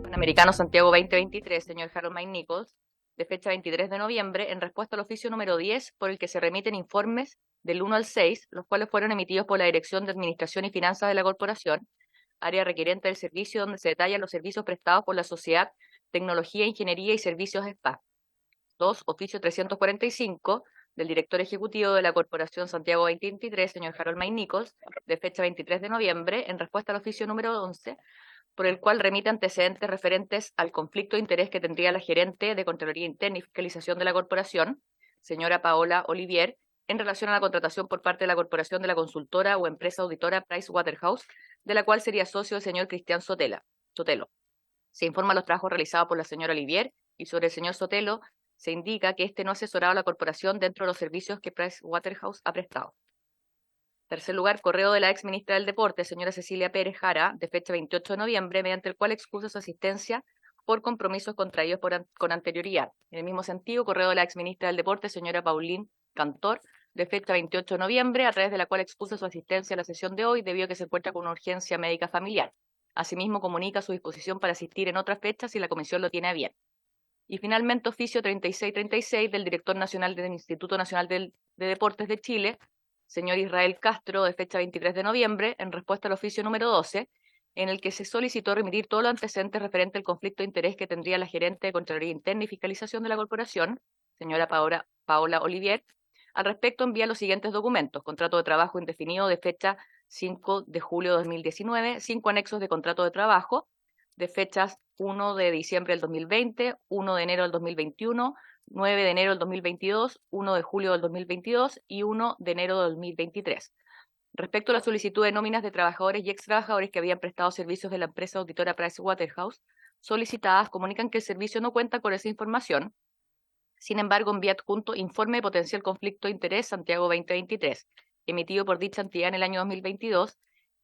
Panamericano Santiago 2023, señor Harold May Nichols, de fecha 23 de noviembre, en respuesta al oficio número 10, por el que se remiten informes del 1 al 6, los cuales fueron emitidos por la Dirección de Administración y Finanzas de la Corporación, área requerente del servicio, donde se detallan los servicios prestados por la Sociedad Tecnología, Ingeniería y Servicios SPA. 2. Oficio 345, del director ejecutivo de la Corporación Santiago 2023, señor Harold May Nichols, de fecha 23 de noviembre, en respuesta al oficio número 11, por el cual remite antecedentes referentes al conflicto de interés que tendría la gerente de Contraloría Interna y Fiscalización de la Corporación, señora Paola Olivier, en relación a la contratación por parte de la Corporación de la consultora o empresa auditora Pricewaterhouse, de la cual sería socio el señor Cristian Sotelo. Se informa los trabajos realizados por la señora Olivier y sobre el señor Sotelo se indica que éste no ha asesorado a la corporación dentro de los servicios que Pricewaterhouse ha prestado. Tercer lugar, correo de la ex ministra del Deporte, señora Cecilia Pérez Jara, de fecha 28 de noviembre, mediante el cual excusa su asistencia por compromisos contraídos con anterioridad. En el mismo sentido, correo de la ex ministra del Deporte, señora Paulín Cantor, de fecha 28 de noviembre, a través de la cual excusa su asistencia a la sesión de hoy debido a que se encuentra con una urgencia médica familiar. Asimismo, comunica su disposición para asistir en otras fechas si la comisión lo tiene a bien. Y finalmente, oficio 3636 del director nacional del Instituto Nacional de Deportes de Chile, señor Israel Castro, de fecha 23 de noviembre, en respuesta al oficio número 12, en el que se solicitó remitir todos los antecedentes referentes al conflicto de interés que tendría la gerente de Contraloría Interna y Fiscalización de la Corporación, señora Paola Olivier. Al respecto, envía los siguientes documentos: contrato de trabajo indefinido de fecha 5 de julio de 2019, 5 anexos de contrato de trabajo de fechas 1 de diciembre del 2020, 1 de enero del 2021, 9 de enero del 2022, 1 de julio del 2022 y 1 de enero del 2023. Respecto a la solicitud de nóminas de trabajadores y extrabajadores que habían prestado servicios de la empresa auditora Pricewaterhouse solicitadas, comunican que el servicio no cuenta con esa información. Sin embargo, envía adjunto informe de potencial conflicto de interés Santiago 2023, emitido por dicha entidad en el año 2022,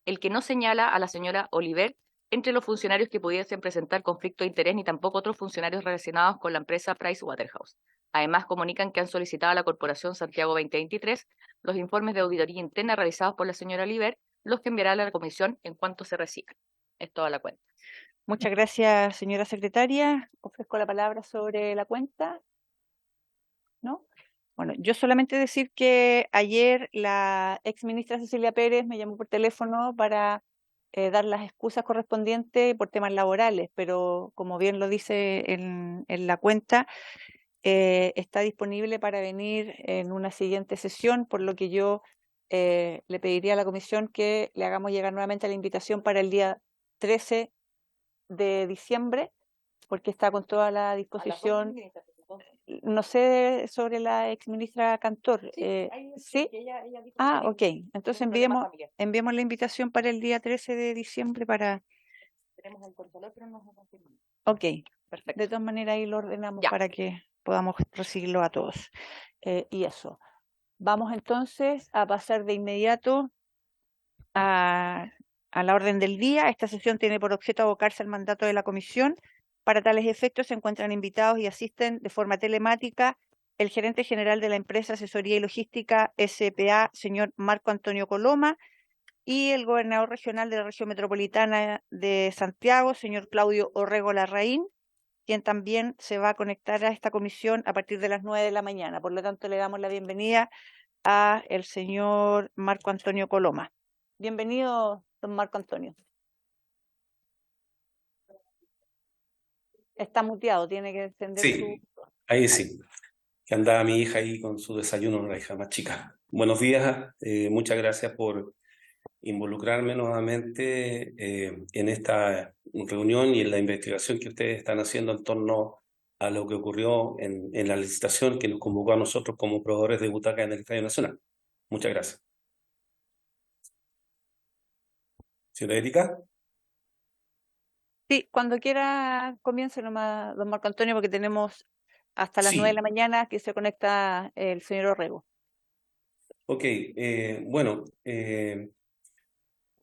el que no señala a la señora Oliver entre los funcionarios que pudiesen presentar conflicto de interés, ni tampoco otros funcionarios relacionados con la empresa Pricewaterhouse. Además, comunican que han solicitado a la Corporación Santiago 2023 los informes de auditoría interna realizados por la señora Oliver, los que enviará a la comisión en cuanto se reciban. Es toda la cuenta. Muchas gracias, señora secretaria. Ofrezco la palabra sobre la cuenta. ¿No? Bueno, yo solamente decir que ayer la ex ministra Cecilia Pérez me llamó por teléfono para dar las excusas correspondientes por temas laborales, pero como bien lo dice en la cuenta, está disponible para venir en una siguiente sesión, por lo que yo le pediría a la comisión que le hagamos llegar nuevamente la invitación para el día 13 de diciembre, porque está con toda la disposición. No sé sobre la ex ministra Cantor. ¿Sí? Ah, ok. Entonces enviemos la invitación para el día 13 de diciembre para... Tenemos el control, pero no nos confirmamos. Ok. Perfecto. De todas maneras ahí lo ordenamos Ya. para que podamos recibirlo a todos. Y eso. Vamos entonces a pasar de inmediato a la orden del día. Esta sesión tiene por objeto abocarse al mandato de la comisión. Para tales efectos se encuentran invitados y asisten de forma telemática el gerente general de la empresa Asesoría y Logística SPA, señor Marco Antonio Coloma, y el gobernador regional de la región metropolitana de Santiago, señor Claudio Orrego Larraín, quien también se va a conectar a esta comisión a partir de las 9 de la mañana. Por lo tanto, le damos la bienvenida a el señor Marco Antonio Coloma. Bienvenido, don Marco Antonio. Está muteado, tiene que encender Sí, ahí sí. Que andaba mi hija ahí con su desayuno, una hija más chica. Buenos días, muchas gracias por involucrarme nuevamente en esta reunión y en la investigación que ustedes están haciendo en torno a lo que ocurrió en la licitación que nos convocó a nosotros como proveedores de butacas en el Estadio Nacional. Muchas gracias. Señora Erika. Sí, cuando quiera comience nomás, don Marco Antonio, porque tenemos hasta las 9 de la mañana que se conecta el señor Orrego. Ok, bueno,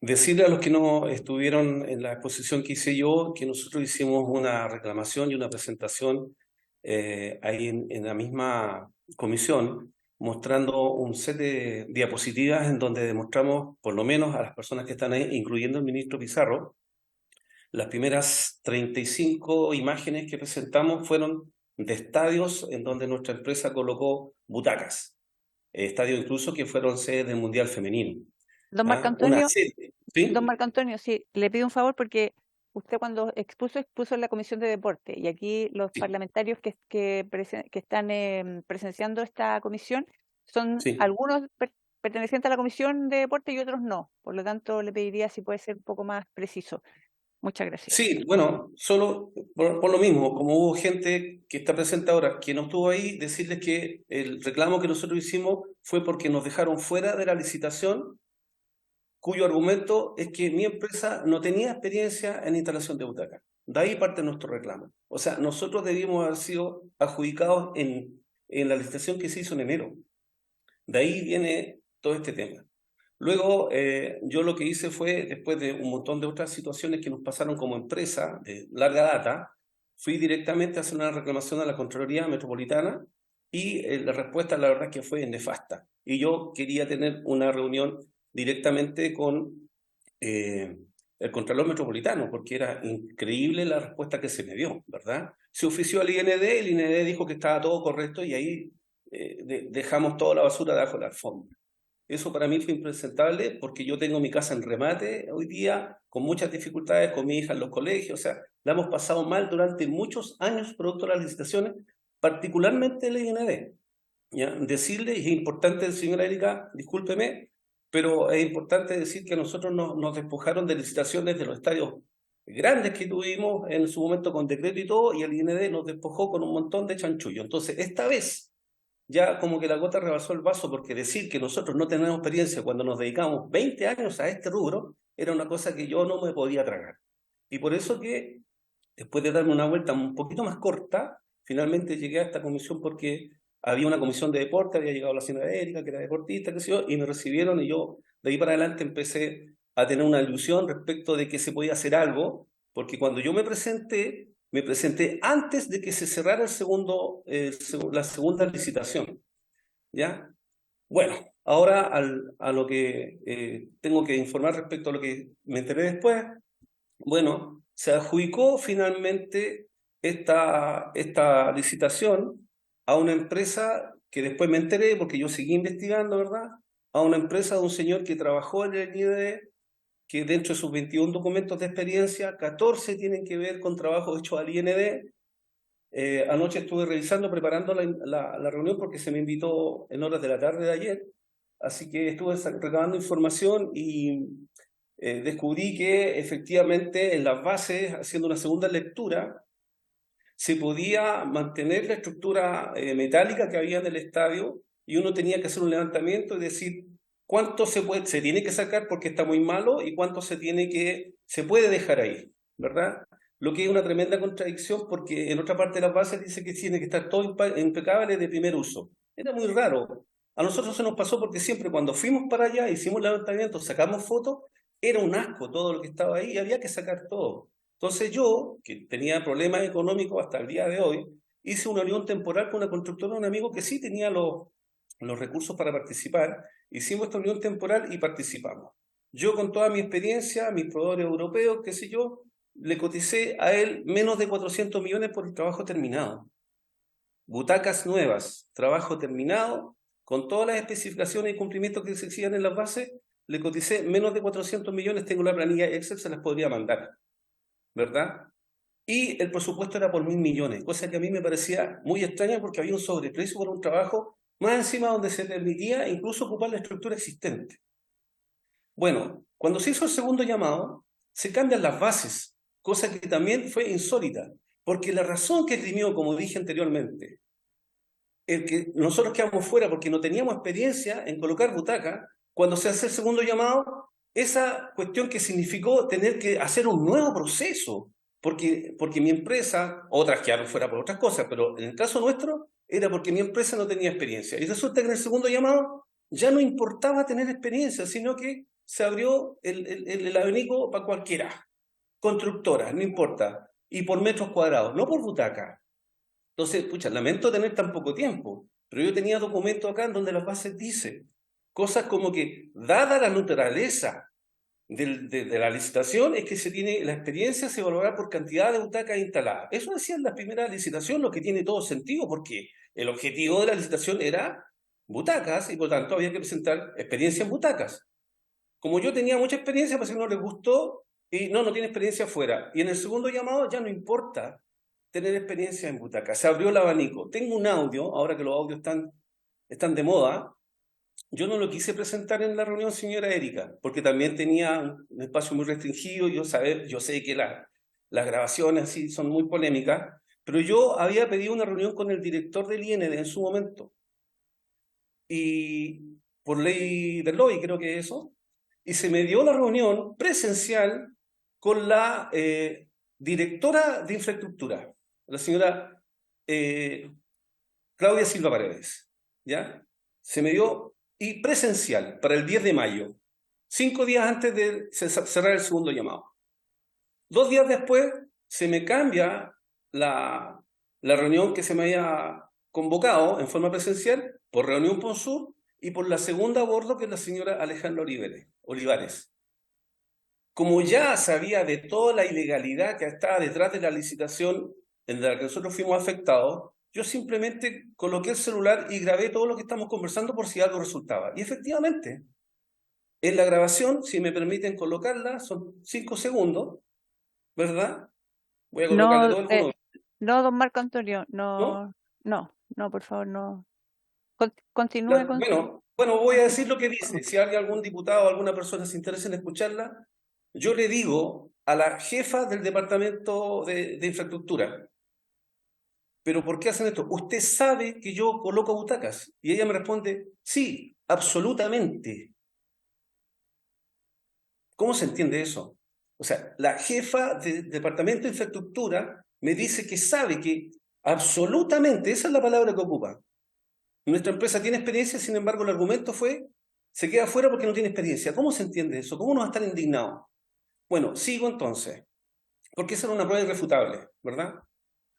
Decirle a los que no estuvieron en la exposición que hice yo, que nosotros hicimos una reclamación y una presentación ahí en la misma comisión, mostrando un set de diapositivas en donde demostramos, por lo menos a las personas que están ahí, incluyendo el ministro Pizarro, las primeras 35 imágenes que presentamos fueron de estadios en donde nuestra empresa colocó butacas, estadios incluso que fueron sede del Mundial Femenino. Don Marco Una Antonio, serie, ¿sí? don Marco Antonio, sí, le pido un favor porque usted cuando expuso en la Comisión de Deporte y aquí los Sí. parlamentarios que están presenciando esta comisión son Sí. algunos pertenecientes a la Comisión de Deporte y otros no. Por lo tanto, le pediría si puede ser un poco más preciso. Muchas gracias. Sí, bueno, solo por lo mismo, como hubo gente que está presente ahora que no estuvo ahí, decirles que el reclamo que nosotros hicimos fue porque nos dejaron fuera de la licitación, cuyo argumento es que mi empresa no tenía experiencia en instalación de butacas. De ahí parte nuestro reclamo. O sea, nosotros debíamos haber sido adjudicados en la licitación que se hizo en enero. De ahí viene todo este tema. Luego, yo lo que hice fue, después de un montón de otras situaciones que nos pasaron como empresa de larga data, fui directamente a hacer una reclamación a la Contraloría Metropolitana y la respuesta, la verdad, es que fue nefasta. Y yo quería tener una reunión directamente con el Contralor Metropolitano, porque era increíble la respuesta que se me dio, ¿verdad? Se ofició al IND, el IND dijo que estaba todo correcto y ahí dejamos toda la basura debajo de la alfombra. Eso para mí fue impresentable porque yo tengo mi casa en remate hoy día, con muchas dificultades, con mi hija en los colegios, o sea, la hemos pasado mal durante muchos años producto de las licitaciones, particularmente el IND. ¿Ya? Decirle, y es importante, señora Erika, discúlpeme, pero es importante decir que a nosotros nos despojaron de licitaciones de los estadios grandes que tuvimos en su momento con decreto y todo, y el IND nos despojó con un montón de chanchullo. Entonces, esta vez ya como que la gota rebasó el vaso, porque decir que nosotros no tenemos experiencia cuando nos dedicamos 20 años a este rubro era una cosa que yo no me podía tragar. Y por eso que, después de darme una vuelta un poquito más corta, finalmente llegué a esta comisión porque había una comisión de deporte, había llegado la señora Erika, que era deportista, qué sé yo, y me recibieron y yo de ahí para adelante empecé a tener una ilusión respecto de que se podía hacer algo, porque cuando yo me presenté antes de que se cerrara la segunda licitación, ¿ya? Bueno, ahora a lo que tengo que informar respecto a lo que me enteré después, bueno, se adjudicó finalmente esta licitación a una empresa que después me enteré, porque yo seguí investigando, ¿verdad? A una empresa de un señor que trabajó en el IND, que dentro de sus 21 documentos de experiencia, 14 tienen que ver con trabajos hechos al IND. Anoche estuve revisando, preparando la reunión porque se me invitó en horas de la tarde de ayer, así que estuve recabando información y descubrí que efectivamente en las bases, haciendo una segunda lectura, se podía mantener la estructura metálica que había en el estadio y uno tenía que hacer un levantamiento y decir cuánto se tiene que sacar porque está muy malo y cuánto se puede dejar ahí, ¿verdad? Lo que es una tremenda contradicción porque en otra parte de las bases dice que tiene que estar todo impecable de primer uso. Era muy raro. A nosotros se nos pasó porque siempre cuando fuimos para allá, hicimos levantamiento, sacamos fotos, era un asco todo lo que estaba ahí y había que sacar todo. Entonces yo, que tenía problemas económicos hasta el día de hoy, hice una unión temporal con una constructora, un amigo que sí tenía los recursos para participar. Hicimos esta unión temporal y participamos. Yo con toda mi experiencia, mis proveedores europeos, qué sé yo, le coticé a él menos de 400 millones por el trabajo terminado. Butacas nuevas, trabajo terminado, con todas las especificaciones y cumplimientos que se exigían en las bases, le coticé menos de 400 millones, tengo la planilla Excel, se las podría mandar, ¿verdad? Y el presupuesto era por 1.000 millones, cosa que a mí me parecía muy extraña porque había un sobreprecio por un trabajo más encima donde se permitía incluso ocupar la estructura existente. Bueno, cuando se hizo el segundo llamado, se cambian las bases, cosa que también fue insólita, porque la razón que esgrimió, como dije anteriormente, el que nosotros quedamos fuera porque no teníamos experiencia en colocar butaca, cuando se hace el segundo llamado, esa cuestión que significó tener que hacer un nuevo proceso, porque mi empresa, otras quedaron fuera por otras cosas, pero en el caso nuestro era porque mi empresa no tenía experiencia. Y resulta que en el segundo llamado ya no importaba tener experiencia, sino que se abrió el abanico para cualquiera, constructora, no importa, y por metros cuadrados, no por butaca. Entonces, pucha, lamento tener tan poco tiempo, pero yo tenía documentos acá en donde las bases dicen cosas como que, dada la naturaleza de la licitación, es que se tiene la experiencia, se valorará por cantidad de butacas instaladas. Eso decía en la primera licitación, lo que tiene todo sentido, porque el objetivo de la licitación era butacas, y por tanto había que presentar experiencia en butacas. Como yo tenía mucha experiencia, pues no les gustó, y no tiene experiencia afuera. Y en el segundo llamado ya no importa tener experiencia en butacas. Se abrió el abanico. Tengo un audio, ahora que los audios están de moda. Yo no lo quise presentar en la reunión, señora Erika, porque también tenía un espacio muy restringido. Yo sé que las grabaciones así son muy polémicas, pero yo había pedido una reunión con el director del IND en su momento. Y por ley del lobby, creo que eso, y se me dio la reunión presencial con la directora de infraestructura, la señora Claudia Silva Paredes, ¿ya? Se me dio, y presencial, para el 10 de mayo, 5 días antes de cerrar el segundo llamado. 2 días después se me cambia la reunión que se me había convocado en forma presencial por reunión PONSUR y por la segunda a bordo, que es la señora Alejandra Olivares. Como ya sabía de toda la ilegalidad que estaba detrás de la licitación en la que nosotros fuimos afectados, yo simplemente coloqué el celular y grabé todo lo que estamos conversando por si algo resultaba. Y efectivamente, en la grabación, si me permiten colocarla, son 5 segundos, ¿verdad? Voy a colocarle todo el volumen. No, don Marco Antonio, ¿No? no, por favor, no. Continúe con Bueno, voy a decir lo que dice. Si hay algún diputado o alguna persona se interesa en escucharla, yo le digo a la jefa del Departamento de Infraestructura, ¿pero por qué hacen esto? ¿Usted sabe que yo coloco butacas? Y ella me responde, sí, absolutamente. ¿Cómo se entiende eso? O sea, la jefa del Departamento de Infraestructura me dice que sabe que absolutamente, esa es la palabra que ocupa. Nuestra empresa tiene experiencia, sin embargo, el argumento fue, se queda fuera porque no tiene experiencia. ¿Cómo se entiende eso? ¿Cómo uno va a estar indignado? Bueno, sigo entonces, porque esa era una prueba irrefutable, ¿verdad?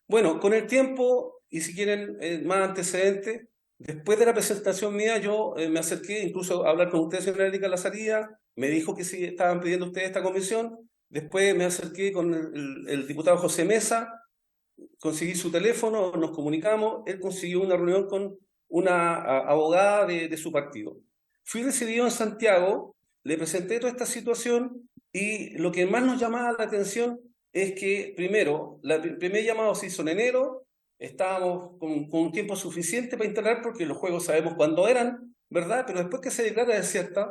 Bueno, con el tiempo, y si quieren más antecedentes, después de la presentación mía, yo me acerqué incluso a hablar con usted, señora Erika Lazaría, me dijo que sí estaban pidiendo ustedes esta comisión, después me acerqué con el diputado José Mesa, conseguí su teléfono, nos comunicamos, él consiguió una reunión con una abogada de su partido. Fui recibido en Santiago, le presenté toda esta situación y lo que más nos llamaba la atención es que, primero, el primer llamado se hizo en enero, estábamos con un tiempo suficiente para instalar porque los juegos sabemos cuándo eran, ¿verdad? Pero después que se declara desierta,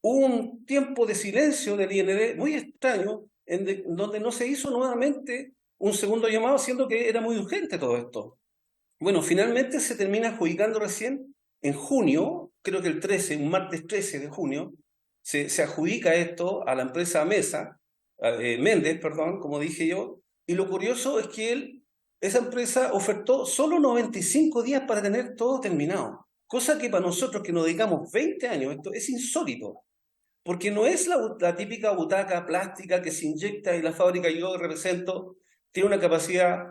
hubo un tiempo de silencio del IND muy extraño, donde no se hizo nuevamente un segundo llamado, siendo que era muy urgente todo esto. Bueno, finalmente se termina adjudicando recién en junio, creo que el 13, un martes 13 de junio, se adjudica esto a la empresa Méndez, como dije yo, y lo curioso es que esa empresa ofertó solo 95 días para tener todo terminado, cosa que para nosotros que nos dedicamos 20 años, esto es insólito, porque no es la típica butaca plástica que se inyecta y la fábrica que yo represento tiene una capacidad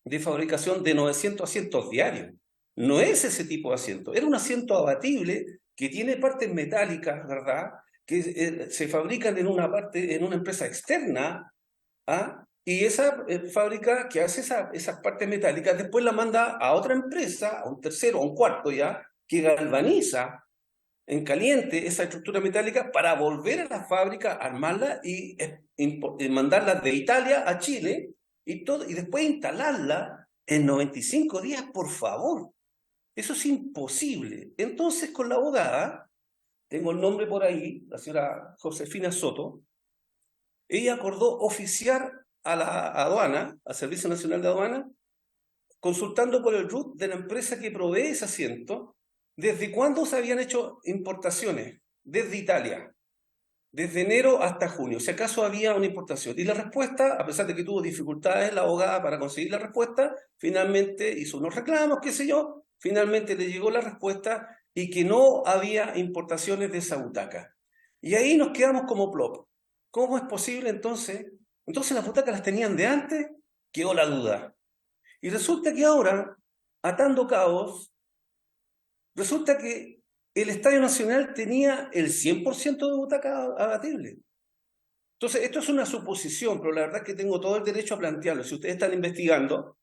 de fabricación de 900 asientos diarios. No es ese tipo de asiento. Era un asiento abatible que tiene partes metálicas, ¿verdad? Que se fabrican en una empresa externa, ¿ah? Y esa fábrica que hace esas partes metálicas después la manda a otra empresa, a un tercero, a un cuarto ya, que galvaniza en caliente esa estructura metálica para volver a la fábrica, armarla y mandarla de Italia a Chile y después instalarla en 95 días, por favor. Eso es imposible. Entonces, con la abogada, tengo el nombre por ahí, la señora Josefina Soto, ella acordó oficiar a la aduana, al Servicio Nacional de Aduana, consultando por el RUT de la empresa que provee ese asiento, desde cuándo se habían hecho importaciones, desde Italia, desde enero hasta junio, si acaso había una importación. Y la respuesta, a pesar de que tuvo dificultades la abogada para conseguir la respuesta, finalmente hizo unos reclamos, qué sé yo, finalmente le llegó la respuesta y que no había importaciones de esa butaca. Y ahí nos quedamos como plop. ¿Cómo es posible entonces? Entonces las butacas las tenían de antes, quedó la duda. Y resulta que ahora, atando cabos, resulta que el Estadio Nacional tenía el 100% de butacas abatibles. Entonces, esto es una suposición, pero la verdad es que tengo todo el derecho a plantearlo. Si ustedes están investigando,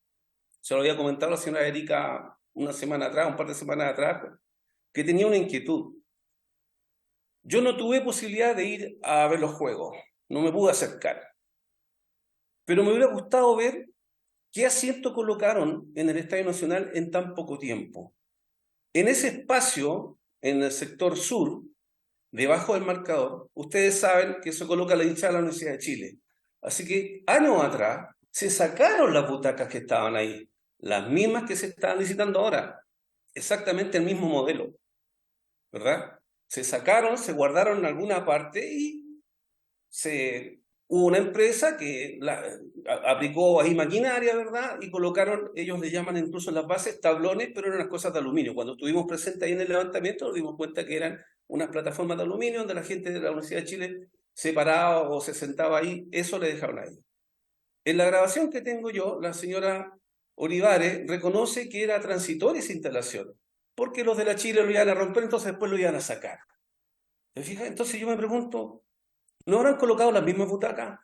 se lo había comentado a la señora Erika una semana atrás, un par de semanas atrás, que tenía una inquietud. Yo no tuve posibilidad de ir a ver los juegos, no me pude acercar. Pero me hubiera gustado ver qué asiento colocaron en el Estadio Nacional en tan poco tiempo. En ese espacio, en el sector sur, debajo del marcador, ustedes saben que eso coloca la hinchada de la Universidad de Chile. Así que años atrás se sacaron las butacas que estaban ahí, las mismas que se están licitando ahora, exactamente el mismo modelo, ¿verdad? Se sacaron, se guardaron en alguna parte y hubo una empresa que aplicó ahí maquinaria, ¿verdad? Y colocaron, ellos le llaman incluso en las bases tablones, pero eran unas cosas de aluminio. Cuando estuvimos presentes ahí en el levantamiento nos dimos cuenta que eran unas plataformas de aluminio donde la gente de la Universidad de Chile se paraba o se sentaba ahí, eso le dejaron ahí. En la grabación que tengo yo, la señora Olivares reconoce que era transitoria esa instalación, porque los de la Chile lo iban a romper, entonces después lo iban a sacar. ¿Te fijas? Entonces yo me pregunto, ¿no habrán colocado las mismas butacas?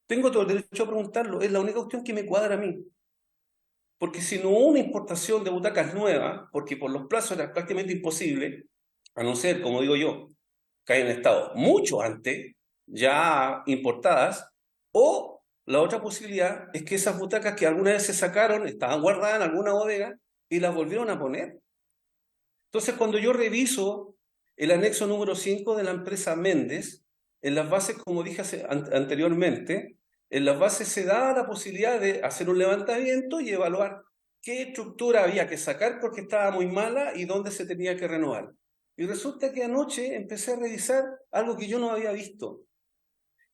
Tengo todo el derecho a preguntarlo, es la única cuestión que me cuadra a mí. Porque si no hubo una importación de butacas nuevas, porque por los plazos era prácticamente imposible, a no ser, como digo yo, que hayan estado mucho antes, ya importadas, o la otra posibilidad es que esas butacas que alguna vez se sacaron, estaban guardadas en alguna bodega y las volvieron a poner. Entonces, cuando yo reviso el anexo número 5 de la empresa Méndez, en las bases, como dije anteriormente, en las bases se daba la posibilidad de hacer un levantamiento y evaluar qué estructura había que sacar porque estaba muy mala y dónde se tenía que renovar. Y resulta que anoche empecé a revisar algo que yo no había visto.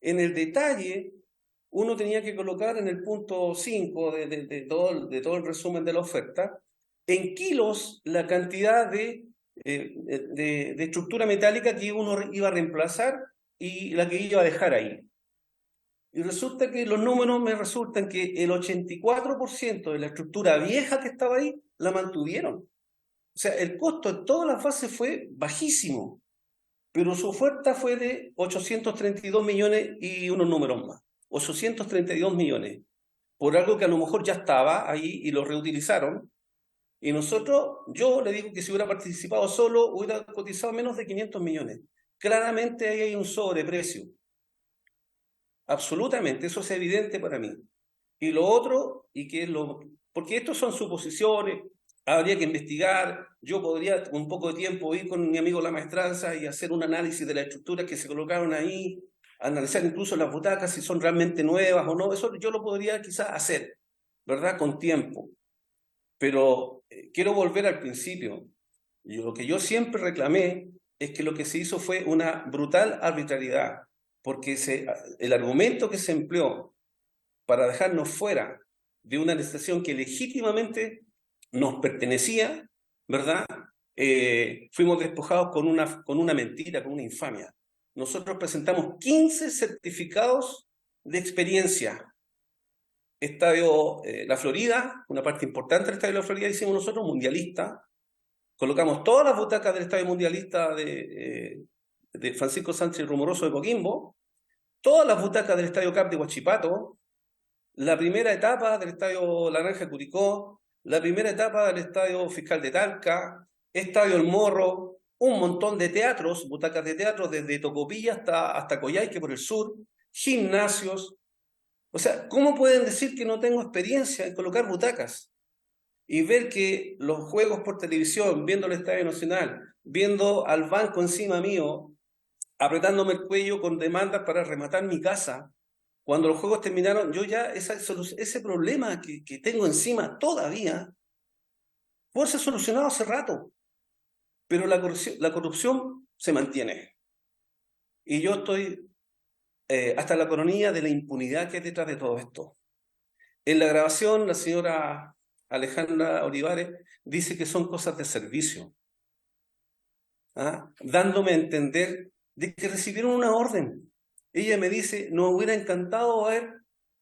En el detalle, uno tenía que colocar en el punto 5 de todo el resumen de la oferta, en kilos la cantidad de estructura metálica que uno iba a reemplazar y la que iba a dejar ahí. Y resulta que los números me resultan que el 84% de la estructura vieja que estaba ahí la mantuvieron. O sea, el costo de todas las bases fue bajísimo, pero su oferta fue de 832 millones y unos números más. 832 millones, por algo que a lo mejor ya estaba ahí y lo reutilizaron. Y nosotros, yo le digo que si hubiera participado solo, hubiera cotizado menos de 500 millones. Claramente ahí hay un sobreprecio. Absolutamente, eso es evidente para mí. Y lo otro, porque estos son suposiciones, habría que investigar, yo podría con un poco de tiempo ir con mi amigo la maestranza y hacer un análisis de las estructuras que se colocaron ahí, analizar incluso las butacas, si son realmente nuevas o no, eso yo lo podría quizás hacer, ¿verdad? Con tiempo. Pero quiero volver al principio. Lo que yo siempre reclamé es que lo que se hizo fue una brutal arbitrariedad, porque el argumento que se empleó para dejarnos fuera de una licitación que legítimamente nos pertenecía, ¿verdad? Fuimos despojados con una mentira, con una infamia. Nosotros presentamos 15 certificados de experiencia. Estadio La Florida, una parte importante del Estadio La Florida hicimos nosotros, mundialista. Colocamos todas las butacas del Estadio Mundialista de Francisco Sánchez Rumoroso de Coquimbo, todas las butacas del Estadio Cap de Huachipato, la primera etapa del Estadio La Granja de Curicó, la primera etapa del Estadio Fiscal de Talca, Estadio El Morro, un montón de teatros, butacas de teatro desde Tocopilla hasta Coyhaique por el sur, gimnasios. O sea, ¿cómo pueden decir que no tengo experiencia en colocar butacas? Y ver que los juegos por televisión, viendo el Estadio Nacional, viendo al banco encima mío, apretándome el cuello con demandas para rematar mi casa, cuando los juegos terminaron, yo ya ese problema que tengo encima todavía puede ser solucionado hace rato, pero la corrupción se mantiene. Y yo estoy hasta la coronilla de la impunidad que hay detrás de todo esto. En la grabación, la señora Alejandra Olivares dice que son cosas de servicio, ¿ah? Dándome a entender de que recibieron una orden. Ella me dice, nos hubiera encantado haber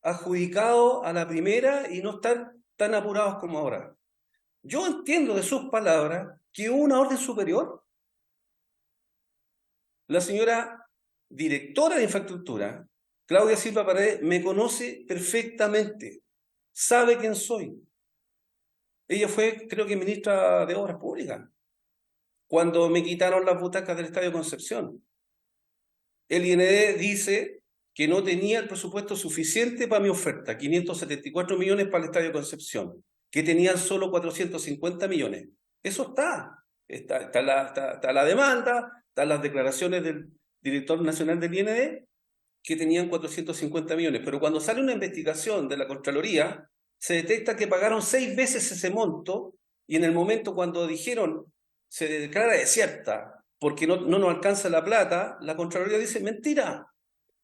adjudicado a la primera y no estar tan apurados como ahora. Yo entiendo de sus palabras que hubo una orden superior. La señora directora de infraestructura, Claudia Silva Paredes, me conoce perfectamente, sabe quién soy. Ella fue, creo que, ministra de Obras Públicas, cuando me quitaron las butacas del Estadio Concepción. El IND dice que no tenía el presupuesto suficiente para mi oferta, 574 millones para el Estadio Concepción, que tenían solo 450 millones. Eso está la demanda, están las declaraciones del director nacional del IND, que tenían 450 millones. Pero cuando sale una investigación de la Contraloría, se detecta que pagaron 6 veces ese monto, y en el momento cuando dijeron se declara desierta porque no nos alcanza la plata, la Contraloría dice, mentira,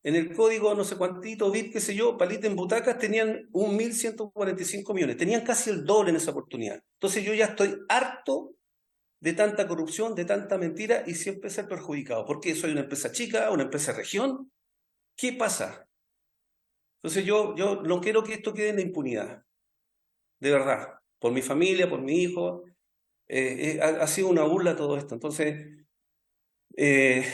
en el código no sé cuantito, BIP, qué sé yo, palita en butacas, tenían 1.145 millones, tenían casi el doble en esa oportunidad. Entonces yo ya estoy harto de tanta corrupción, de tanta mentira, y siempre ser perjudicado. ¿Por qué? Soy una empresa chica, una empresa región. ¿Qué pasa? Entonces yo no quiero que esto quede en la impunidad, de verdad, por mi familia, por mi hijo. Ha sido una burla todo esto. Entonces, sé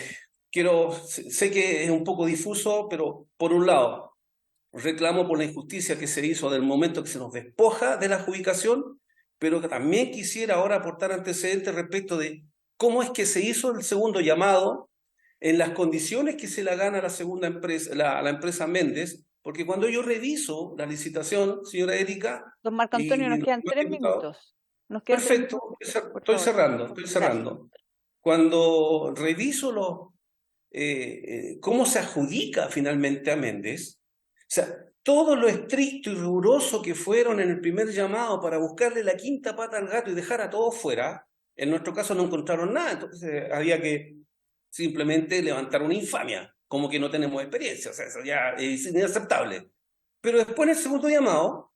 que es un poco difuso, pero por un lado, reclamo por la injusticia que se hizo del momento que se nos despoja de la adjudicación, pero que también quisiera ahora aportar antecedentes respecto de cómo es que se hizo el segundo llamado, en las condiciones que se la gana la segunda empresa, la empresa Méndez, porque cuando yo reviso la licitación, señora Erika, Don Marco Antonio, nos quedan 3 minutos. Nos quedan 3 perfecto, minutos, por estoy favor. cerrando. Cuando reviso cómo se adjudica finalmente a Méndez, o sea, todo lo estricto y riguroso que fueron en el primer llamado para buscarle la quinta pata al gato y dejar a todos fuera, en nuestro caso no encontraron nada, entonces había que simplemente levantar una infamia, como que no tenemos experiencia, o sea, eso ya es inaceptable. Pero después en el segundo llamado,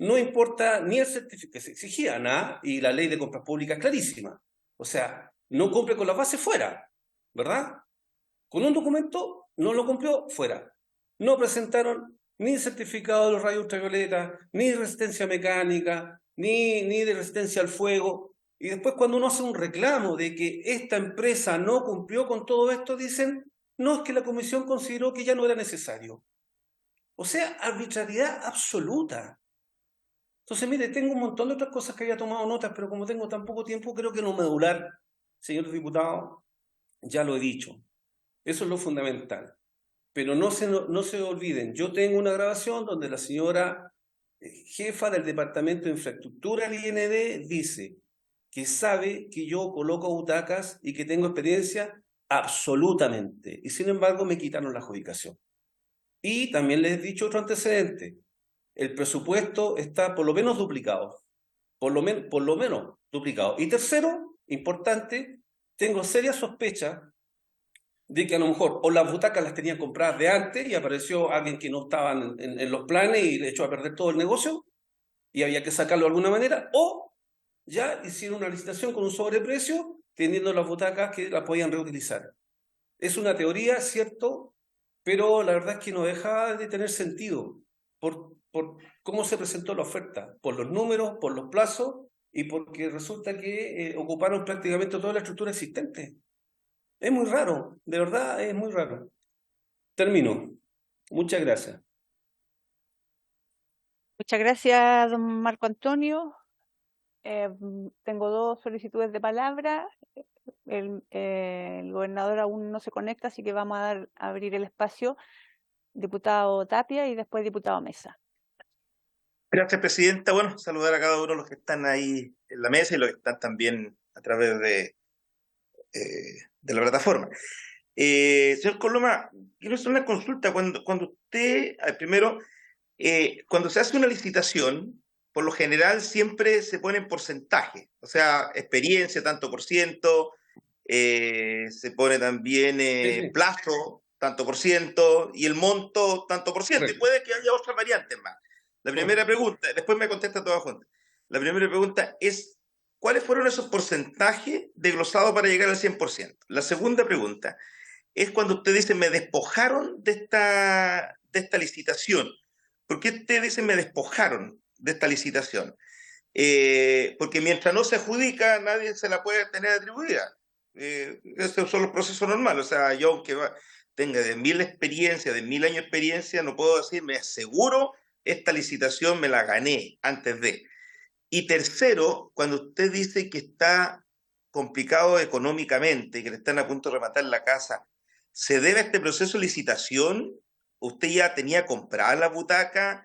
no importa ni el certificado que se exigía, nada, y la ley de compras públicas es clarísima. O sea, no cumple con las bases, fuera, ¿verdad? Con un documento no lo cumplió, fuera. No presentaron ni certificado de los rayos ultravioleta, ni de resistencia mecánica, ni de resistencia al fuego. Y después cuando uno hace un reclamo de que esta empresa no cumplió con todo esto, dicen, no, es que la comisión consideró que ya no era necesario. O sea, arbitrariedad absoluta. Entonces, mire, tengo un montón de otras cosas que había tomado notas, pero como tengo tan poco tiempo, creo que lo medular, señores diputados, ya lo he dicho. Eso es lo fundamental. Pero no se olviden, yo tengo una grabación donde la señora jefa del Departamento de Infraestructura del IND dice que sabe que yo coloco butacas y que tengo experiencia absolutamente. Y sin embargo me quitaron la adjudicación. Y también les he dicho otro antecedente. El presupuesto está por lo menos duplicado. Por lo menos duplicado. Y tercero, importante, tengo serias sospechas de que a lo mejor o las butacas las tenían compradas de antes y apareció alguien que no estaba en los planes y le echó a perder todo el negocio y había que sacarlo de alguna manera, o ya hicieron una licitación con un sobreprecio teniendo las butacas que las podían reutilizar. Es una teoría, cierto, pero la verdad es que no deja de tener sentido por cómo se presentó la oferta, por los números, por los plazos y porque resulta que ocuparon prácticamente toda la estructura existente. Es muy raro, de verdad es muy raro. Termino. Muchas gracias. Muchas gracias, don Marco Antonio. Tengo 2 solicitudes de palabra. El gobernador aún no se conecta, así que vamos a abrir el espacio. Diputado Tapia y después diputado Mesa. Gracias, presidenta. Bueno, saludar a cada uno de los que están ahí en la mesa y los que están también a través de la plataforma. Señor Coloma, quiero hacer una consulta. Cuando usted, primero, cuando se hace una licitación, por lo general siempre se pone en porcentaje, o sea, experiencia, tanto por ciento, se pone también plazo, tanto por ciento, y el monto, tanto por ciento, y puede que haya otras variantes más. La primera pregunta, después me contesta toda junta. La primera pregunta es, ¿cuáles fueron esos porcentajes desglosados para llegar al 100%? La segunda pregunta, es cuando usted dice me despojaron de esta licitación. ¿Por qué usted dice me despojaron de esta licitación? Porque mientras no se adjudica, nadie se la puede tener atribuida. Esos son los procesos normales. O sea, yo aunque tenga de 1000 experiencias, de 1000 años de experiencia, no puedo decir, me aseguro, esta licitación me la gané antes de. Y tercero, cuando usted dice que está complicado económicamente, que le están a punto de rematar la casa, ¿se debe a este proceso de licitación? ¿Usted ya tenía comprada la butaca?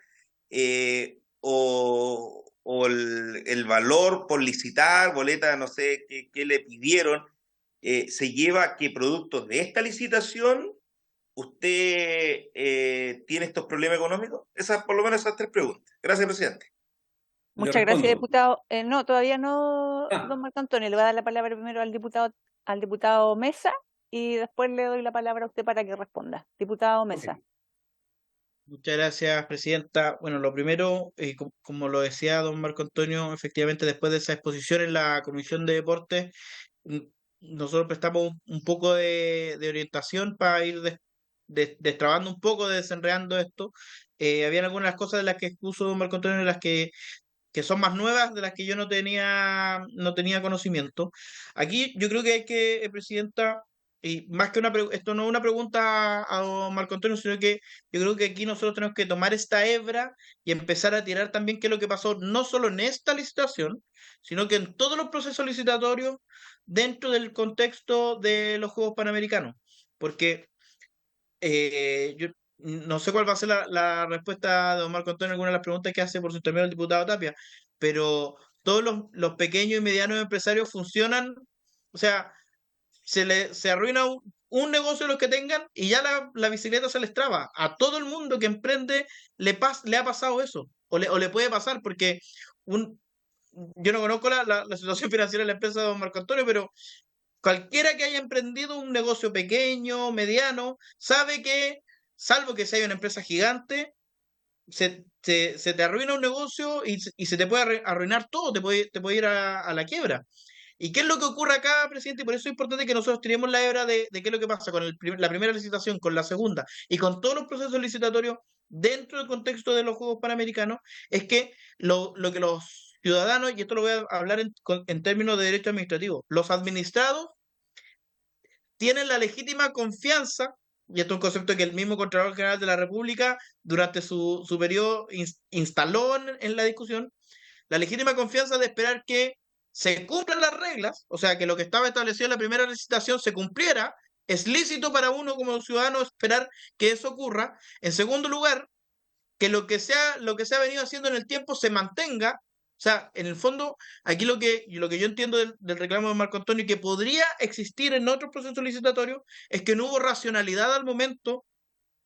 ¿O el valor por licitar, boleta, no sé qué le pidieron, se lleva a que producto de esta licitación usted tiene estos problemas económicos? Por lo menos esas 3 preguntas. Gracias, presidente. Le Muchas gracias, respondo. diputado. No, todavía no, Ah, don Marco Antonio. Le voy a dar la palabra primero al diputado Mesa y después le doy la palabra a usted para que responda. Diputado Mesa. ok. Muchas gracias, presidenta. Bueno, lo primero, como lo decía don Marco Antonio, efectivamente después de esa exposición en la Comisión de Deportes, mm, nosotros prestamos un poco de orientación para ir destrabando un poco, desenredando esto. Habían algunas cosas de las que expuso don Marco Antonio, de las que son más nuevas, de las que yo no tenía conocimiento. Aquí yo creo que hay que, presidenta, y más que esto no es una pregunta a don Marco Antonio, sino que yo creo que aquí nosotros tenemos que tomar esta hebra y empezar a tirar también qué es lo que pasó, no solo en esta licitación, sino que en todos los procesos licitatorios dentro del contexto de los Juegos Panamericanos. Porque yo no sé cuál va a ser la respuesta de don Marco Antonio a alguna de las preguntas que hace por su intermedio el diputado Tapia, pero todos los pequeños y medianos empresarios funcionan, o sea, se arruina un negocio de los que tengan y ya la bicicleta se les traba. A todo el mundo que emprende le ha pasado eso, o le puede pasar, porque un, yo no conozco la situación financiera de la empresa de don Marco Antonio, pero cualquiera que haya emprendido un negocio pequeño, mediano, sabe que, salvo que sea una empresa gigante, se te arruina un negocio y se te puede arruinar todo, te puede ir a la quiebra. ¿Y qué es lo que ocurre acá, presidente? Y por eso es importante que nosotros tiremos la hebra de qué es lo que pasa con la primera licitación, con la segunda y con todos los procesos licitatorios dentro del contexto de los Juegos Panamericanos, es que lo que los ciudadanos, y esto lo voy a hablar en términos de derecho administrativo, los administrados tienen la legítima confianza, y esto es un concepto que el mismo Contralor General de la República durante su periodo instaló en la discusión, la legítima confianza de esperar que se cumplan las reglas, o sea, que lo que estaba establecido en la primera licitación se cumpliera. Es lícito para uno como ciudadano esperar que eso ocurra. En segundo lugar, que lo que se ha venido haciendo en el tiempo se mantenga. O sea, en el fondo, aquí lo que yo entiendo del reclamo de Marco Antonio, que podría existir en otros procesos licitatorios, es que no hubo racionalidad al momento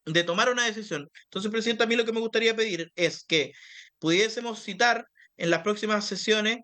de tomar una decisión. Entonces, presidente, a mí lo que me gustaría pedir es que pudiésemos citar en las próximas sesiones,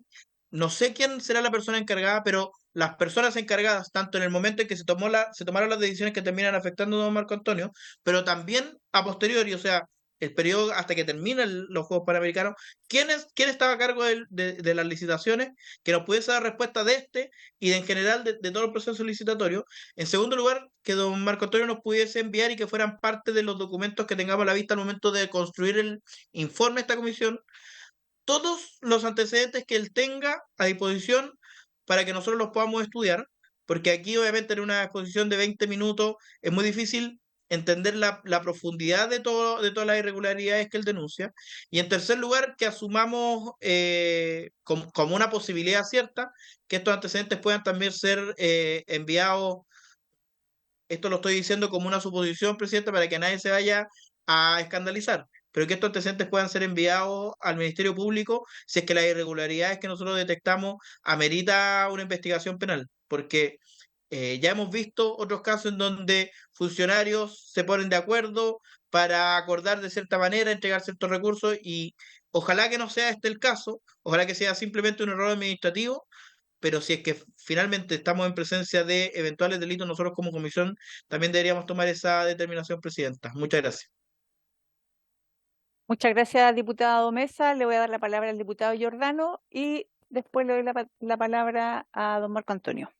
no sé quién será la persona encargada, pero las personas encargadas, tanto en el momento en que se tomaron las decisiones que terminan afectando a don Marco Antonio, pero también a posteriori, o sea, el periodo hasta que terminen los Juegos Panamericanos, quién estaba a cargo de las licitaciones, que nos pudiese dar respuesta de este y en general de todo el proceso licitatorio. En segundo lugar, que don Marco Antonio nos pudiese enviar y que fueran parte de los documentos que tengamos a la vista al momento de construir el informe de esta comisión, todos los antecedentes que él tenga a disposición para que nosotros los podamos estudiar, porque aquí obviamente en una exposición de 20 minutos es muy difícil entender la profundidad de todas las irregularidades que él denuncia. Y en tercer lugar, que asumamos como una posibilidad cierta que estos antecedentes puedan también ser enviados. Esto lo estoy diciendo como una suposición, presidente, para que nadie se vaya a escandalizar, pero que estos antecedentes puedan ser enviados al Ministerio Público si es que las irregularidades que nosotros detectamos amerita una investigación penal, porque ya hemos visto otros casos en donde funcionarios se ponen de acuerdo para acordar de cierta manera, entregar ciertos recursos y ojalá que no sea este el caso, ojalá que sea simplemente un error administrativo, pero si es que finalmente estamos en presencia de eventuales delitos, nosotros como comisión también deberíamos tomar esa determinación, presidenta. Muchas gracias. Muchas gracias, diputado Mesa. Le voy a dar la palabra al diputado Giordano y después le doy la palabra a don Marco Antonio.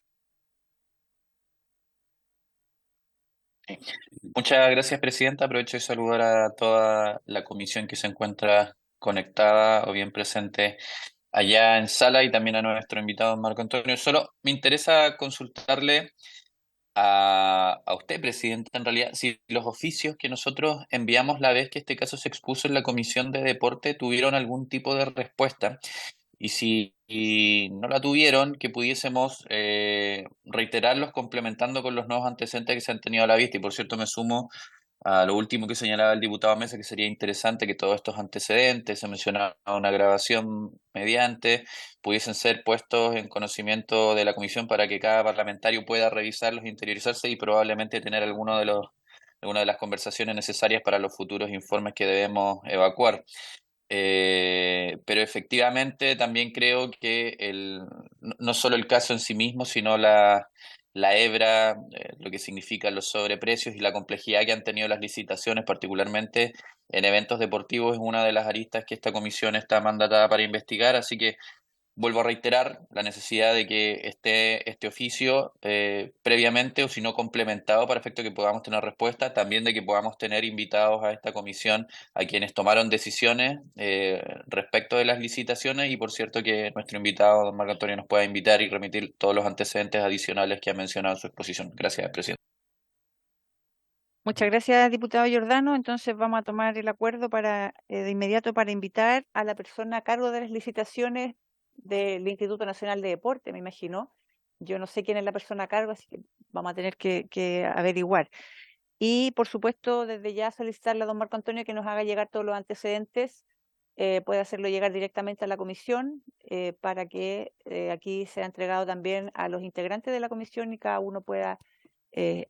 Muchas gracias, Presidenta. Aprovecho de saludar a toda la comisión que se encuentra conectada o bien presente allá en sala y también a nuestro invitado Marco Antonio. Solo me interesa consultarle a usted, Presidenta, en realidad, si los oficios que nosotros enviamos la vez que este caso se expuso en la Comisión de Deporte tuvieron algún tipo de respuesta. Y si no la tuvieron, que pudiésemos reiterarlos complementando con los nuevos antecedentes que se han tenido a la vista. Y por cierto, me sumo a lo último que señalaba el diputado Mesa, que sería interesante que todos estos antecedentes, se mencionaba una grabación mediante, pudiesen ser puestos en conocimiento de la comisión para que cada parlamentario pueda revisarlos, interiorizarse y probablemente tener alguna de las conversaciones necesarias para los futuros informes que debemos evacuar. Pero efectivamente también creo que no solo el caso en sí mismo, sino la hebra, lo que significan los sobreprecios y la complejidad que han tenido las licitaciones, particularmente en eventos deportivos, es una de las aristas que esta comisión está mandatada para investigar. Así que vuelvo a reiterar la necesidad de que esté este oficio previamente o si no complementado para efecto que podamos tener respuesta, también de que podamos tener invitados a esta comisión a quienes tomaron decisiones respecto de las licitaciones y por cierto que nuestro invitado, don Marco Antonio, nos pueda invitar y remitir todos los antecedentes adicionales que ha mencionado en su exposición. Gracias, presidente. Muchas gracias, diputado Giordano. Entonces vamos a tomar el acuerdo de inmediato para invitar a la persona a cargo de las licitaciones del Instituto Nacional de Deporte, me imagino. Yo no sé quién es la persona a cargo, así que vamos a tener que averiguar. Y, por supuesto, desde ya solicitarle a don Marco Antonio que nos haga llegar todos los antecedentes, puede hacerlo llegar directamente a la comisión para que aquí sea entregado también a los integrantes de la comisión y cada uno pueda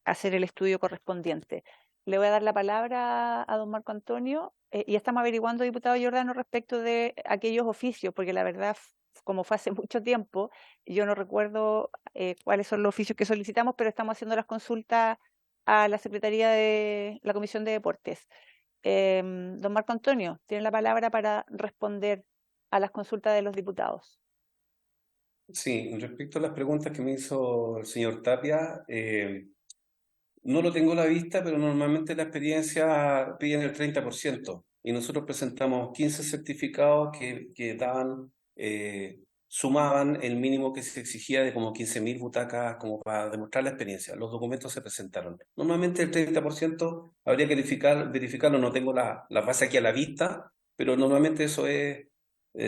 hacer el estudio correspondiente. Le voy a dar la palabra a don Marco Antonio y estamos averiguando, diputado Giordano, respecto de aquellos oficios, porque la verdad, como fue hace mucho tiempo, yo no recuerdo cuáles son los oficios que solicitamos, pero estamos haciendo las consultas a la Secretaría de la Comisión de Deportes. Don Marco Antonio, tiene la palabra para responder a las consultas de los diputados. Sí, respecto a las preguntas que me hizo el señor Tapia, no lo tengo a la vista, pero normalmente la experiencia piden el 30% y nosotros presentamos 15 certificados que daban, sumaban el mínimo que se exigía de como 15.000 butacas como para demostrar la experiencia. Los documentos se presentaron. Normalmente el 30% habría que verificarlo, no tengo la base aquí a la vista, pero normalmente eso es,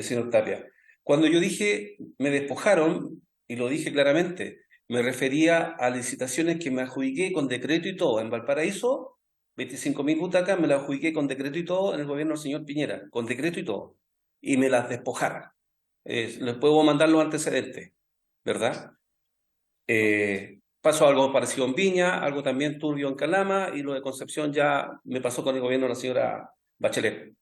señor Tapia. Cuando yo dije me despojaron, y lo dije claramente, me refería a licitaciones que me adjudiqué con decreto y todo. En Valparaíso, 25.000 butacas me las adjudiqué con decreto y todo en el gobierno del señor Piñera, con decreto y todo. Y me las despojaron. Les puedo mandar los antecedentes, ¿verdad? Pasó algo parecido en Viña, algo también turbio en Calama, y lo de Concepción ya me pasó con el gobierno de la señora Bachelet.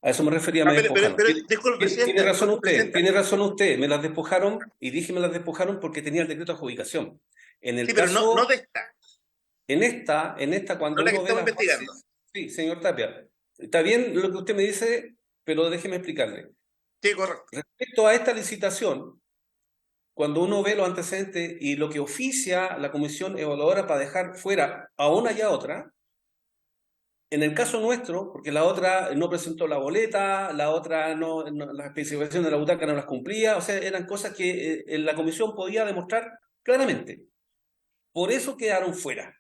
A eso me refería, me despojaron. Disculpe, Tiene razón usted, presidenta. me las despojaron, y dije me las despojaron porque tenía el decreto de adjudicación. En el Sí, pero caso, no de esta. en esta cuando No la que uno ve estamos las investigando. bases, sí, señor Tapia, está bien lo que usted me dice, pero déjeme explicarle. Sí, correcto. Respecto a esta licitación, cuando uno ve los antecedentes y lo que oficia la comisión evaluadora para dejar fuera a una y a otra, en el caso nuestro, porque la otra no presentó la boleta, la otra las especificaciones de la butaca no las cumplía, o sea, eran cosas que la comisión podía demostrar claramente. Por eso quedaron fuera.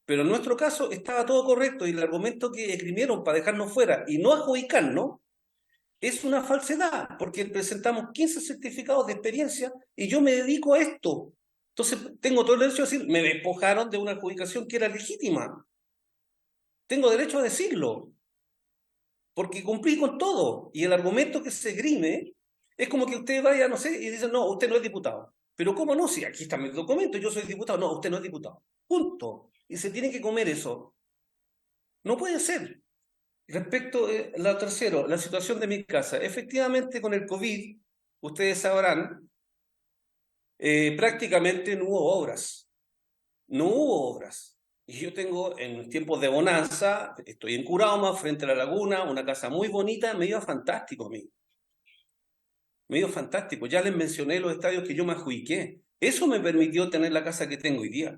Pero en nuestro caso estaba todo correcto y el argumento que esgrimieron para dejarnos fuera y no adjudicarnos es una falsedad, porque presentamos 15 certificados de experiencia y yo me dedico a esto. Entonces tengo todo el derecho a decir, me despojaron de una adjudicación que era legítima. Tengo derecho a decirlo, porque cumplí con todo. Y el argumento que se esgrime es como que usted vaya, no sé, y dice, no, usted no es diputado. Pero ¿cómo no? Si aquí está mi documento, yo soy diputado. No, usted no es diputado. Punto. Y se tiene que comer eso. No puede ser. Respecto a la tercero, la situación de mi casa. Efectivamente, con el COVID, ustedes sabrán, prácticamente no hubo obras. No hubo obras. Y yo tengo, en tiempos de bonanza, estoy en Curauma, frente a la laguna, una casa muy bonita, me iba fantástico a mí. Me iba fantástico. Ya les mencioné los estadios que yo me adjudiqué. Eso me permitió tener la casa que tengo hoy día.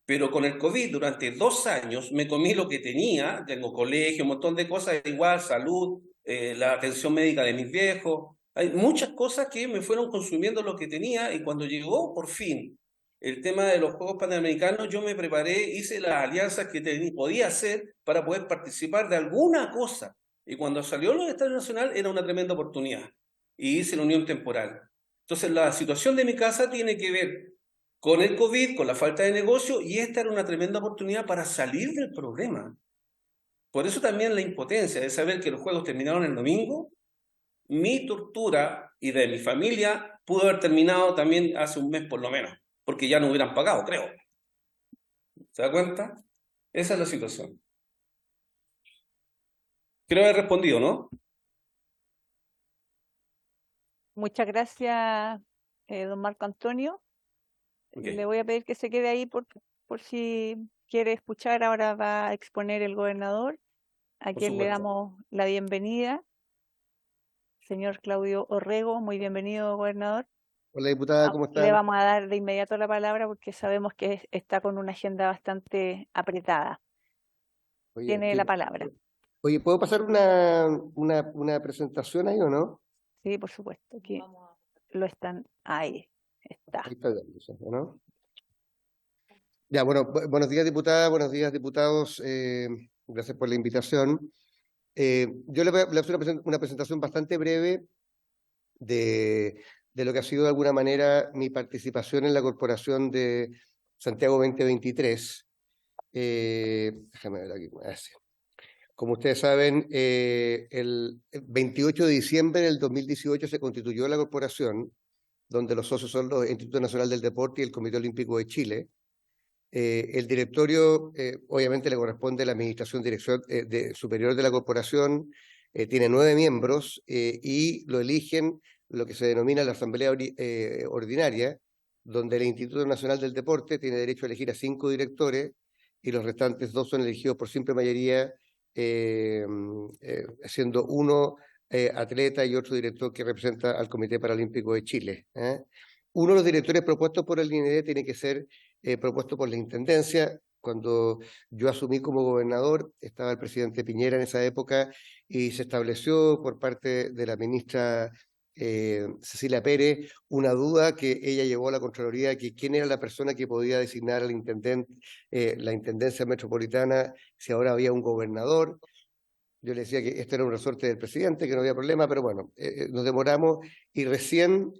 Pero con el COVID durante 2 años me comí lo que tenía, tengo colegio, un montón de cosas, igual, salud, la atención médica de mis viejos. Hay muchas cosas que me fueron consumiendo lo que tenía y cuando llegó por fin el tema de los Juegos Panamericanos, yo me preparé, hice las alianzas que podía hacer para poder participar de alguna cosa. Y cuando salió los Estadio Nacional era una tremenda oportunidad. Y hice la unión temporal. Entonces la situación de mi casa tiene que ver con el COVID, con la falta de negocio, y esta era una tremenda oportunidad para salir del problema. Por eso también la impotencia de saber que los juegos terminaron el domingo. Mi tortura y de mi familia pudo haber terminado también hace un mes por lo menos, porque ya no hubieran pagado, creo. ¿Se da cuenta? Esa es la situación. Creo haber respondido, ¿no? Muchas gracias, don Marco Antonio. Ok. Le voy a pedir que se quede ahí por si quiere escuchar. Ahora va a exponer el gobernador, a Por quien le supuesto. damos la bienvenida. Señor Claudio Orrego, muy bienvenido, gobernador. Hola diputada, ¿cómo Le está? vamos a dar de inmediato la palabra porque sabemos que está con una agenda bastante apretada. Oye, Tiene la palabra. oye, ¿puedo pasar una presentación ahí o no? Sí, por supuesto, que lo están ahí. Está. Ahí está, ¿no? Ya, bueno, buenos días diputada, buenos días diputados, gracias por la invitación. Yo le voy a hacer una presentación bastante breve de lo que ha sido de alguna manera mi participación en la Corporación de Santiago 2023. Déjame ver aquí, gracias. Como ustedes saben, el 28 de diciembre del 2018 se constituyó la corporación, donde los socios son los Instituto Nacional del Deporte y el Comité Olímpico de Chile. El directorio, obviamente, le corresponde a la administración superior de la corporación, tiene 9 miembros y lo eligen lo que se denomina la Asamblea Ordinaria, donde el Instituto Nacional del Deporte tiene derecho a elegir a 5 directores y los restantes 2 son elegidos por simple mayoría, siendo uno atleta y otro director que representa al Comité Paralímpico de Chile. Uno de los directores propuestos por el IND tiene que ser propuesto por la Intendencia. Cuando yo asumí como gobernador, estaba el presidente Piñera en esa época y se estableció por parte de la ministra Cecilia Pérez una duda que ella llevó a la Contraloría, que quién era la persona que podía designar al intendente, la Intendencia Metropolitana, si ahora había un gobernador. Yo le decía que esto era un resorte del presidente, que no había problema, pero bueno, nos demoramos y recién,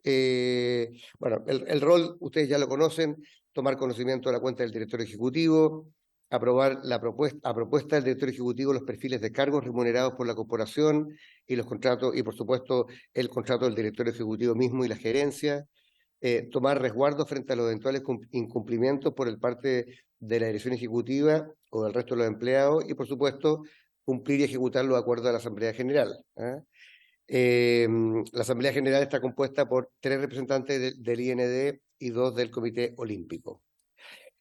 bueno, el rol ustedes ya lo conocen, tomar conocimiento de la cuenta del director ejecutivo, aprobar a propuesta del director ejecutivo los perfiles de cargos remunerados por la corporación y los contratos, y por supuesto el contrato del director ejecutivo mismo y la gerencia, tomar resguardo frente a los eventuales incumplimientos por el parte de la dirección ejecutiva o del resto de los empleados y por supuesto cumplir y ejecutar los acuerdos de la Asamblea General. La Asamblea General está compuesta por 3 representantes del IND y 2 del Comité Olímpico.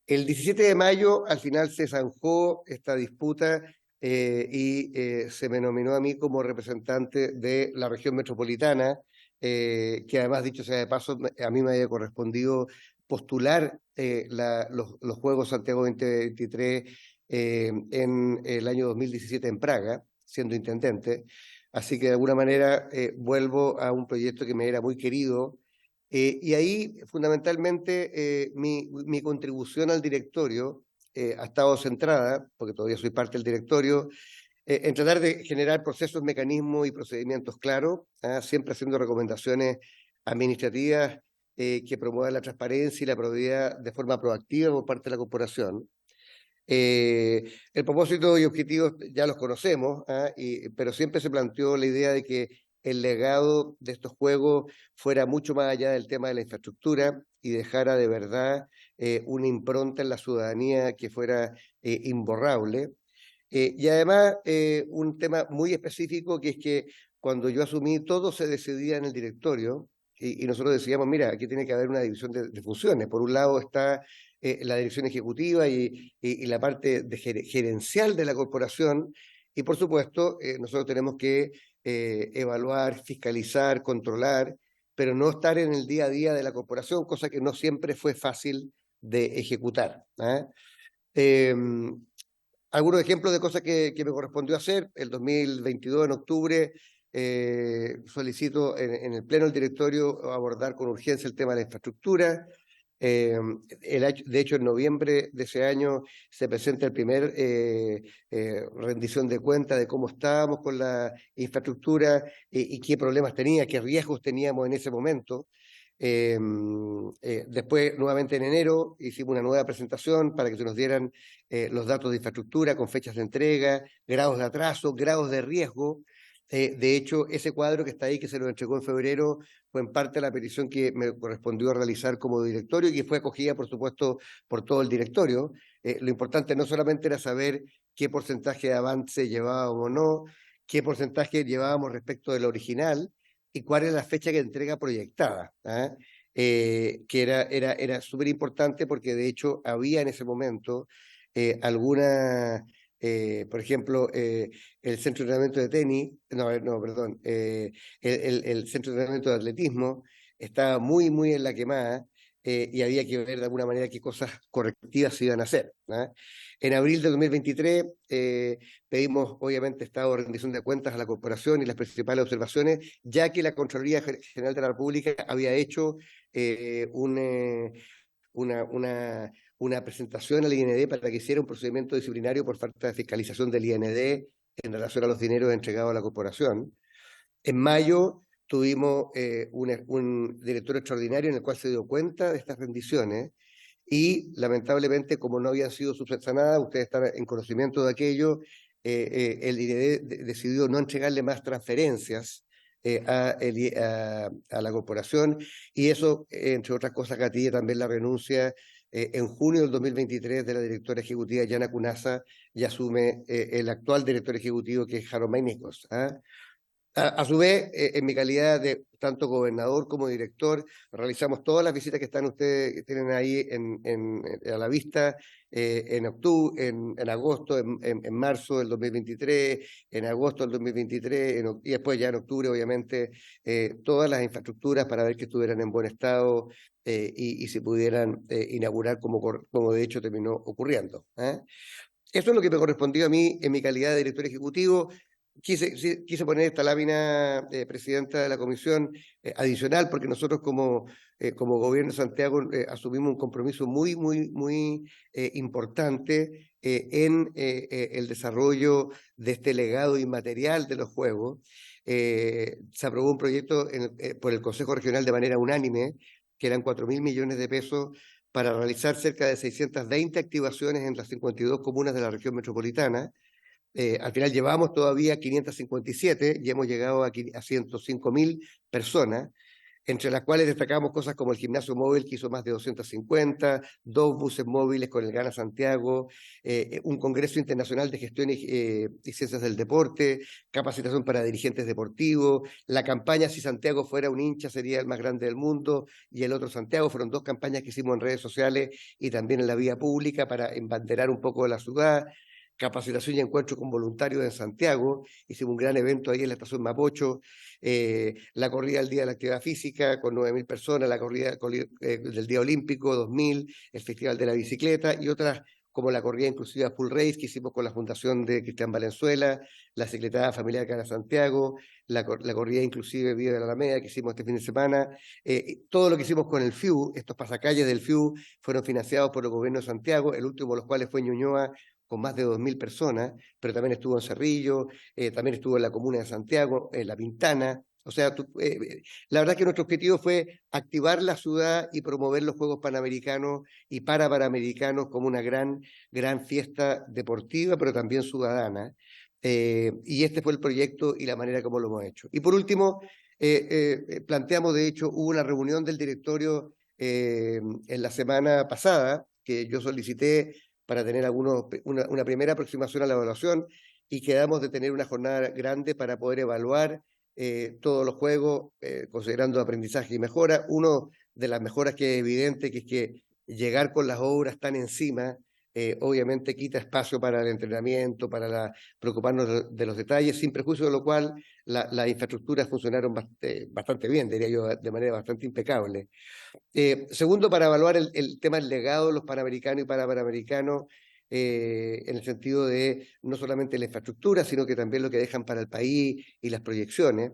El 17 de mayo, al final, se zanjó esta disputa y se me nominó a mí como representante de la región metropolitana, que además, dicho sea de paso, a mí me había correspondido postular los Juegos Santiago 2023 en el año 2017 en Praga, siendo intendente. Así que de alguna manera vuelvo a un proyecto que me era muy querido. Y ahí, fundamentalmente, mi contribución al directorio ha estado centrada, porque todavía soy parte del directorio, en tratar de generar procesos, mecanismos y procedimientos claros, siempre haciendo recomendaciones administrativas que promuevan la transparencia y la probidad de forma proactiva por parte de la corporación. El propósito y objetivos ya los conocemos, pero siempre se planteó la idea de que el legado de estos juegos fuera mucho más allá del tema de la infraestructura y dejara de verdad una impronta en la ciudadanía que fuera imborrable. Y además un tema muy específico que es que cuando yo asumí todo se decidía en el directorio y nosotros decíamos, mira, aquí tiene que haber una división de funciones. Por un lado está la dirección ejecutiva y la parte gerencial de la corporación y por supuesto nosotros tenemos que evaluar, fiscalizar, controlar, pero no estar en el día a día de la corporación, cosa que no siempre fue fácil de ejecutar. Algunos ejemplos de cosas que me correspondió hacer. El 2022, en octubre, solicito en el pleno del directorio abordar con urgencia el tema de la infraestructura. De hecho, en noviembre de ese año se presenta el primer rendición de cuenta de cómo estábamos con la infraestructura y qué problemas tenía, qué riesgos teníamos en ese momento. Después, nuevamente en enero, hicimos una nueva presentación para que se nos dieran los datos de infraestructura con fechas de entrega, grados de atraso, grados de riesgo. De hecho, ese cuadro que está ahí, que se lo entregó en febrero, fue en parte la petición que me correspondió realizar como directorio y que fue acogida, por supuesto, por todo el directorio. Lo importante no solamente era saber qué porcentaje de avance llevábamos o no, qué porcentaje llevábamos respecto del original y cuál era la fecha de entrega proyectada, que era súper importante porque de hecho había en ese momento alguna... por ejemplo, el centro de entrenamiento de tenis, perdón, el centro de entrenamiento de atletismo estaba muy en la quemada y había que ver de alguna manera qué cosas correctivas se iban a hacer. En abril de 2023 pedimos, obviamente, estado de rendición de cuentas a la corporación y las principales observaciones, ya que la Contraloría General de la República había hecho una presentación al IND para que hiciera un procedimiento disciplinario por falta de fiscalización del IND en relación a los dineros entregados a la corporación. En mayo tuvimos un director extraordinario en el cual se dio cuenta de estas rendiciones y lamentablemente, como no habían sido subsanadas, ustedes están en conocimiento de aquello, el IND decidió no entregarle más transferencias a la corporación y eso, entre otras cosas, gatilla también la renuncia en junio del 2023 de la directora ejecutiva Yana Cunasa y asume el actual director ejecutivo que es Jaromay Nikos. A su vez, en mi calidad de tanto gobernador como director, realizamos todas las visitas que están ustedes que tienen ahí a la vista en octubre, en agosto, en marzo del 2023, en agosto del 2023 y después ya en octubre, obviamente, todas las infraestructuras para ver que estuvieran en buen estado y se pudieran inaugurar como de hecho terminó ocurriendo. Eso es lo que me correspondió a mí en mi calidad de director ejecutivo. Quise poner esta lámina, presidenta de la comisión, adicional, porque nosotros como gobierno de Santiago asumimos un compromiso muy importante en el desarrollo de este legado inmaterial de los juegos. Se aprobó un proyecto por el Consejo Regional de manera unánime, que eran 4.000 millones de pesos para realizar cerca de 620 activaciones en las 52 comunas de la región metropolitana. Al final llevamos todavía 557 y hemos llegado a 105.000 personas, entre las cuales destacamos cosas como el gimnasio móvil, que hizo más de 250, 2 buses móviles con el Gana Santiago, un congreso internacional de gestión y ciencias del deporte, capacitación para dirigentes deportivos, la campaña Si Santiago fuera un hincha sería el más grande del mundo, y el otro Santiago. Fueron 2 campañas que hicimos en redes sociales y también en la vía pública para embanderar un poco la ciudad. Capacitación y encuentro con voluntarios en Santiago, hicimos un gran evento ahí en la estación Mapocho, la corrida del Día de la Actividad Física con 9.000 personas, la corrida del Día Olímpico 2.000, el Festival de la Bicicleta y otras como la corrida inclusiva Full Race que hicimos con la Fundación de Cristian Valenzuela, la Secretaría Familiar Cana Santiago, la corrida inclusive Viva de la Alameda que hicimos este fin de semana, todo lo que hicimos con el FIU, estos pasacalles del FIU fueron financiados por el gobierno de Santiago, el último de los cuales fue Ñuñoa, con más de 2.000 personas, pero también estuvo en Cerrillo, también estuvo en la comuna de Santiago, en La Pintana. O sea, la verdad que nuestro objetivo fue activar la ciudad y promover los Juegos Panamericanos y Panamericanos como una gran fiesta deportiva, pero también ciudadana. Y este fue el proyecto y la manera como lo hemos hecho. Y por último, planteamos, de hecho, hubo una reunión del directorio en la semana pasada, que yo solicité para tener una primera aproximación a la evaluación, y quedamos de tener una jornada grande para poder evaluar todos los juegos, considerando aprendizaje y mejora. Una de las mejoras que es evidente, que es que llegar con las obras tan encima obviamente quita espacio para el entrenamiento, para preocuparnos de los detalles, sin prejuicio de lo cual las infraestructuras funcionaron bastante bien, diría yo, de manera bastante impecable. Segundo, para evaluar el tema del legado de los panamericanos y parapanamericanos, en el sentido de no solamente la infraestructura, sino que también lo que dejan para el país y las proyecciones.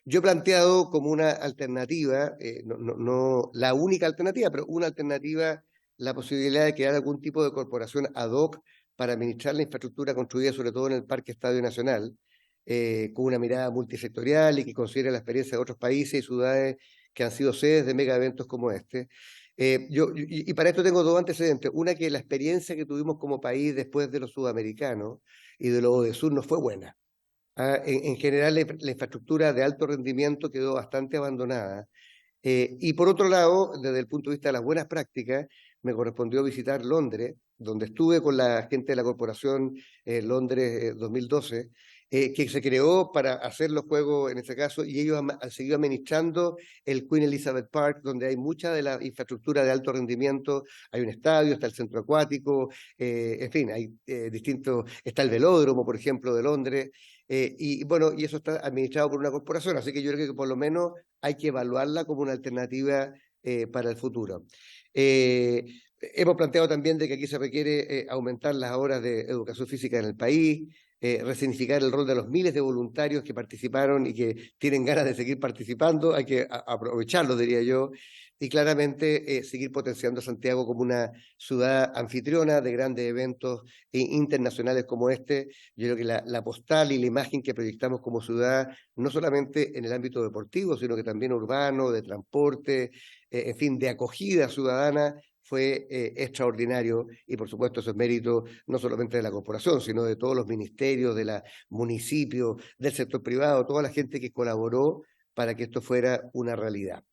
Yo he planteado como una alternativa, no la única alternativa, pero una alternativa, la posibilidad de crear algún tipo de corporación ad hoc para administrar la infraestructura construida sobre todo en el Parque Estadio Nacional, con una mirada multisectorial y que considere la experiencia de otros países y ciudades que han sido sedes de mega eventos como este. Y para esto tengo dos antecedentes. Una, que la experiencia que tuvimos como país después de los sudamericanos y de los de Sur no fue buena. En general, la infraestructura de alto rendimiento quedó bastante abandonada. Y por otro lado, desde el punto de vista de las buenas prácticas, me correspondió visitar Londres, donde estuve con la gente de la corporación Londres 2012, que se creó para hacer los juegos en este caso, y ellos han seguido administrando el Queen Elizabeth Park, donde hay mucha de la infraestructura de alto rendimiento. Hay un estadio, está el centro acuático, en fin, hay distintos, está el velódromo, por ejemplo, de Londres, y bueno, y eso está administrado por una corporación, así que yo creo que por lo menos hay que evaluarla como una alternativa para el futuro. Hemos planteado también de que aquí se requiere aumentar las horas de educación física en el país, resignificar el rol de los miles de voluntarios que participaron y que tienen ganas de seguir participando, hay que aprovecharlo, diría yo, y claramente seguir potenciando a Santiago como una ciudad anfitriona de grandes eventos internacionales como este. Yo creo que la postal y la imagen que proyectamos como ciudad, no solamente en el ámbito deportivo, sino que también urbano, de transporte, en fin, de acogida ciudadana, fue extraordinario, y por supuesto eso es mérito no solamente de la corporación, sino de todos los ministerios, de los municipios, del sector privado, toda la gente que colaboró para que esto fuera una realidad.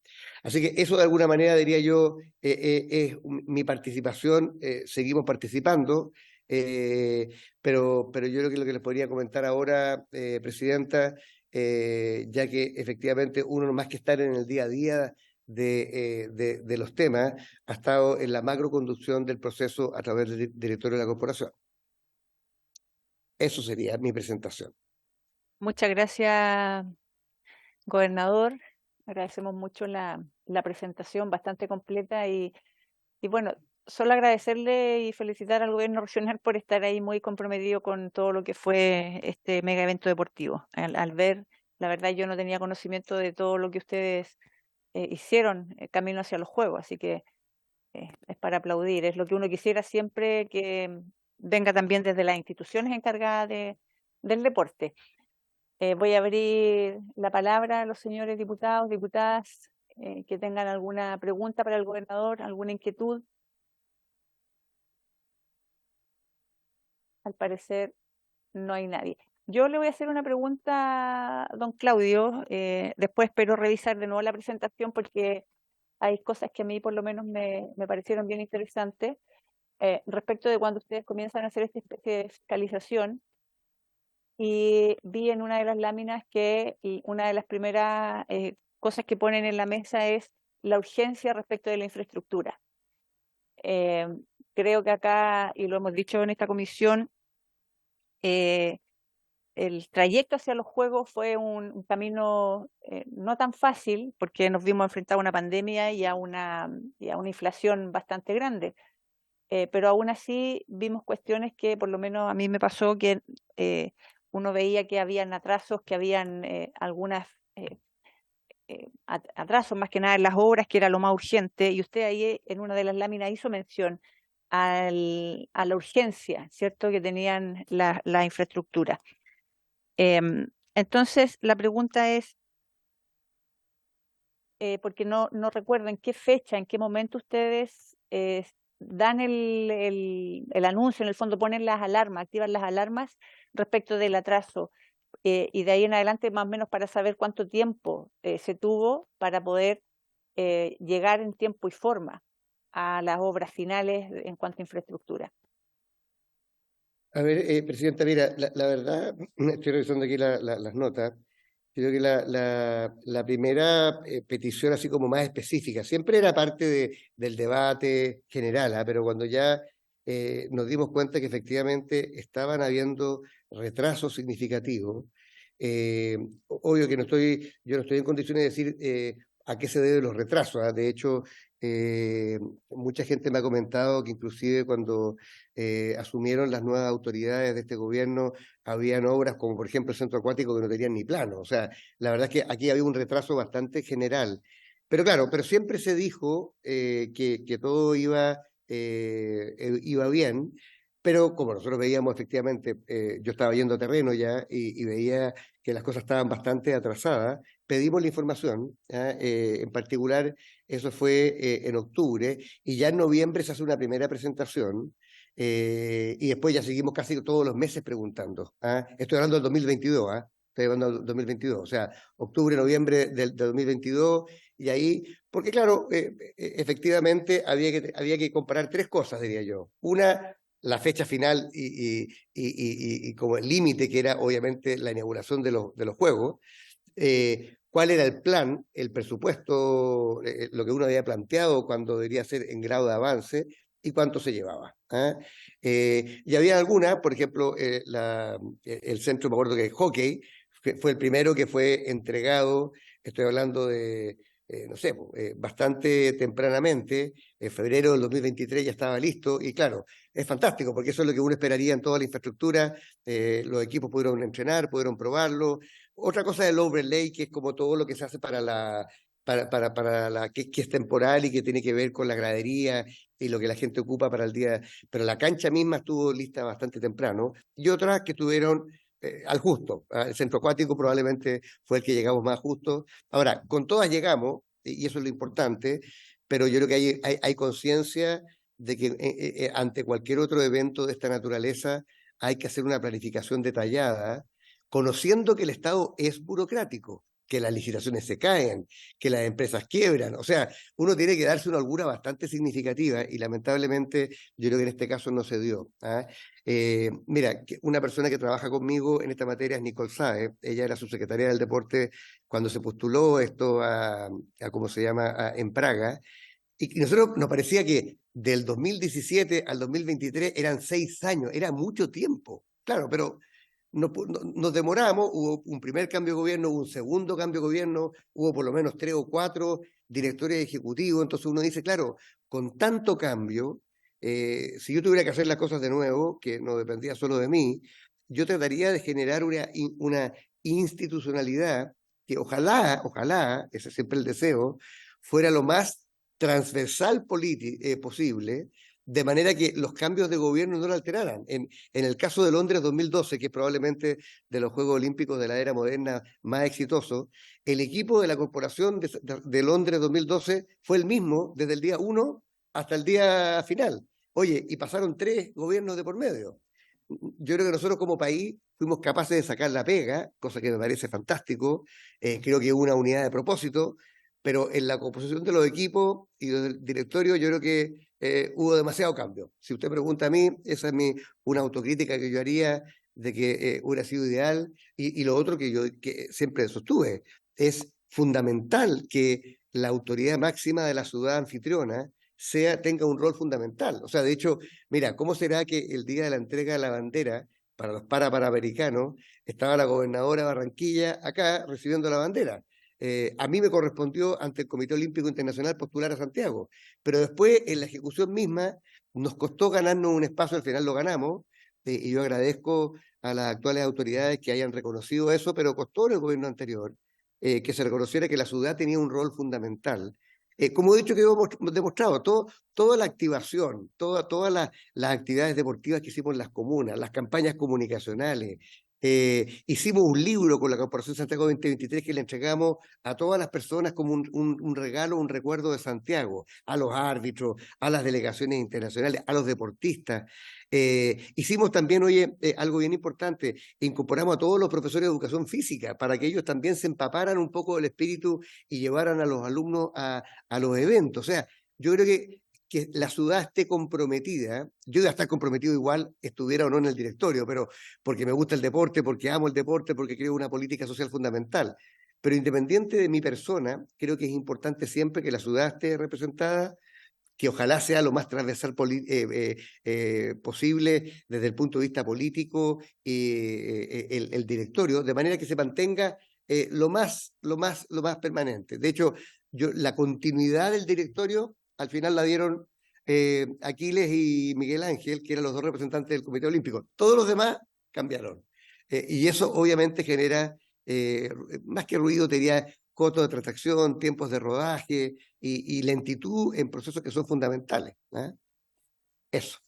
Así que eso de alguna manera, diría yo, es mi participación. Seguimos participando, pero yo creo que lo que les podría comentar ahora, Presidenta, ya que efectivamente uno más que estar en el día a día de los temas, ha estado en la macroconducción del proceso a través del directorio de la corporación. Eso sería mi presentación. Muchas gracias, gobernador. Agradecemos mucho la presentación bastante completa y bueno, solo agradecerle y felicitar al gobierno regional por estar ahí muy comprometido con todo lo que fue este mega evento deportivo. Al ver, la verdad yo no tenía conocimiento de todo lo que ustedes hicieron camino hacia los Juegos, así que es para aplaudir. Es lo que uno quisiera siempre que venga también desde las instituciones encargadas del deporte. Voy a abrir la palabra a los señores diputados, diputadas, que tengan alguna pregunta para el gobernador, alguna inquietud. Al parecer no hay nadie. Yo le voy a hacer una pregunta a don Claudio, después espero revisar de nuevo la presentación porque hay cosas que a mí por lo menos me parecieron bien interesantes respecto de cuando ustedes comienzan a hacer esta especie de fiscalización. Y vi en una de las láminas que una de las primeras cosas que ponen en la mesa es la urgencia respecto de la infraestructura. Creo que acá, y lo hemos dicho en esta comisión, el trayecto hacia los Juegos fue un camino no tan fácil porque nos vimos enfrentados a una pandemia y a una inflación bastante grande. Pero aún así vimos cuestiones que por lo menos a mí me pasó que uno veía que habían atrasos, que habían algunas atrasos más que nada en las obras, que era lo más urgente, y usted ahí en una de las láminas hizo mención a la urgencia, ¿cierto?, que tenían la infraestructura. Entonces, la pregunta es, porque no recuerdo en qué fecha, en qué momento ustedes dan el anuncio, en el fondo ponen las alarmas, activan las alarmas respecto del atraso, y de ahí en adelante más o menos para saber cuánto tiempo se tuvo para poder llegar en tiempo y forma a las obras finales en cuanto a infraestructura. A ver, Presidenta, mira, la verdad, estoy revisando aquí las notas. Creo que la primera petición así como más específica, siempre era parte del debate general, pero cuando ya nos dimos cuenta que efectivamente estaban habiendo retrasos significativos. Obvio que yo no estoy en condiciones de decir a qué se deben los retrasos. De hecho, mucha gente me ha comentado que inclusive cuando asumieron las nuevas autoridades de este gobierno, habían obras como por ejemplo el centro acuático que no tenían ni plano. O sea, la verdad es que aquí había un retraso bastante general. Pero claro, pero siempre se dijo que todo iba bien, pero como nosotros veíamos efectivamente, yo estaba yendo a terreno ya y veía que las cosas estaban bastante atrasadas, pedimos la información, en particular eso fue en octubre, y ya en noviembre se hace una primera presentación, y después ya seguimos casi todos los meses preguntando. Estoy hablando del 2022, estoy hablando del 2022, o sea, octubre, noviembre del 2022, y ahí, porque claro, efectivamente había que comparar tres cosas, diría yo. Una, la fecha final y como el límite, que era obviamente la inauguración de los Juegos. Cuál era el plan, el presupuesto, lo que uno había planteado cuando debería ser en grado de avance y cuánto se llevaba. Y había algunas, por ejemplo, el centro, me acuerdo que hockey, fue el primero que fue entregado, estoy hablando de, no sé, bastante tempranamente, en febrero del 2023 ya estaba listo, y claro, es fantástico, porque eso es lo que uno esperaría en toda la infraestructura, los equipos pudieron entrenar, pudieron probarlo. Otra cosa del overlay, que es como todo lo que se hace para que es temporal y que tiene que ver con la gradería y lo que la gente ocupa para el día, pero la cancha misma estuvo lista bastante temprano, y otras que estuvieron al justo. El centro acuático probablemente fue el que llegamos más justo. Ahora, con todas llegamos, y eso es lo importante, pero yo creo que hay conciencia de que ante cualquier otro evento de esta naturaleza hay que hacer una planificación detallada, conociendo que el Estado es burocrático, que las licitaciones se caen, que las empresas quiebran. O sea, uno tiene que darse una holgura bastante significativa y lamentablemente yo creo que en este caso no se dio. Mira, una persona que trabaja conmigo en esta materia es Nicole Saez. Ella era subsecretaria del Deporte cuando se postuló esto ¿cómo se llama?, en Praga. Y nosotros nos parecía que del 2017 al 2023 eran 6 años, era mucho tiempo. Claro, pero nos demoramos, hubo un primer cambio de gobierno, hubo un segundo cambio de gobierno, hubo por lo menos 3 o 4 directores ejecutivos, entonces uno dice, claro, con tanto cambio, si yo tuviera que hacer las cosas de nuevo, que no dependía solo de mí, yo trataría de generar una institucionalidad que ojalá, ese es siempre el deseo, fuera lo más transversal posible, de manera que los cambios de gobierno no lo alteraran. En el caso de Londres 2012, que es probablemente de los Juegos Olímpicos de la era moderna más exitoso, el equipo de la Corporación de Londres 2012 fue el mismo desde el día 1 hasta el día final. Oye, y pasaron 3 gobiernos de por medio. Yo creo que nosotros como país fuimos capaces de sacar la pega, cosa que me parece fantástico. Creo que hubo una unidad de propósito, pero en la composición de los equipos y del directorio yo creo que hubo demasiado cambio. Si usted pregunta a mí, esa es una autocrítica que yo haría de que hubiera sido ideal. Y lo otro que yo siempre sostuve, es fundamental que la autoridad máxima de la ciudad anfitriona tenga un rol fundamental. O sea, de hecho, mira, ¿cómo será que el día de la entrega de la bandera para los panamericanos estaba la gobernadora de Barranquilla acá recibiendo la bandera? A mí me correspondió ante el Comité Olímpico Internacional postular a Santiago, pero después en la ejecución misma nos costó ganarnos un espacio, al final lo ganamos, y yo agradezco a las actuales autoridades que hayan reconocido eso, pero costó en el gobierno anterior que se reconociera que la ciudad tenía un rol fundamental. Como he dicho, que hemos demostrado, toda la activación, todas las actividades deportivas que hicimos en las comunas, las campañas comunicacionales. Hicimos un libro con la Corporación Santiago 2023 que le entregamos a todas las personas como un regalo, un recuerdo de Santiago, a los árbitros, a las delegaciones internacionales, a los deportistas. Hicimos también, algo bien importante, incorporamos a todos los profesores de educación física para que ellos también se empaparan un poco del espíritu y llevaran a los alumnos a los eventos. O sea, yo creo que la ciudad esté comprometida, yo voy a estar comprometido igual, estuviera o no en el directorio, pero porque me gusta el deporte, porque amo el deporte, porque creo una política social fundamental. Pero independiente de mi persona, creo que es importante siempre que la ciudad esté representada que ojalá sea lo más transversal posible desde el punto de vista político, el directorio, de manera que se mantenga lo más permanente. De hecho, la continuidad del directorio al final la dieron Aquiles y Miguel Ángel, que eran los dos representantes del Comité Olímpico. Todos los demás cambiaron. Y eso obviamente genera, más que ruido, te diría, costo de transacción, tiempos de rodaje y lentitud en procesos que son fundamentales. Eso.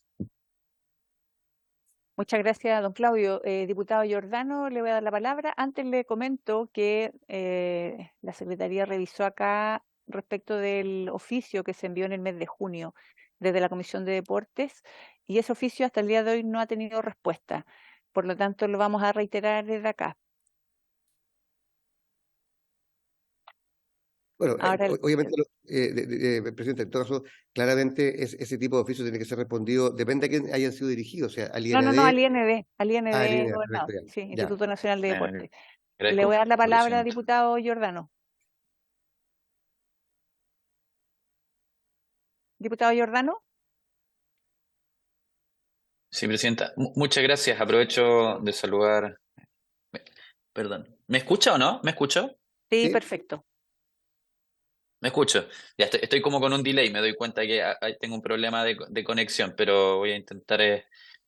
Muchas gracias, don Claudio. Diputado Giordano, le voy a dar la palabra. Antes le comento que la Secretaría revisó acá respecto del oficio que se envió en el mes de junio desde la Comisión de Deportes, y ese oficio hasta el día de hoy no ha tenido respuesta. Por lo tanto, lo vamos a reiterar desde acá. Bueno, Ahora, obviamente, presidente, en todo caso, claramente ese tipo de oficios tiene que ser respondido, depende a quién hayan sido dirigidos, o sea, al IND. no, al IND, al IND, gobernador, perfecto, sí, ya. Instituto Nacional de Deportes. Agradezco, Le voy a dar la palabra, presidente. diputado Giordano. Diputado Giordano. Sí, presidenta. Muchas gracias. Aprovecho de saludar. Perdón. ¿Me escucha o no? ¿Me escucho? Sí, Sí. perfecto. Me escucho. Ya estoy como con un delay. Me doy cuenta que tengo un problema de conexión, pero voy a intentar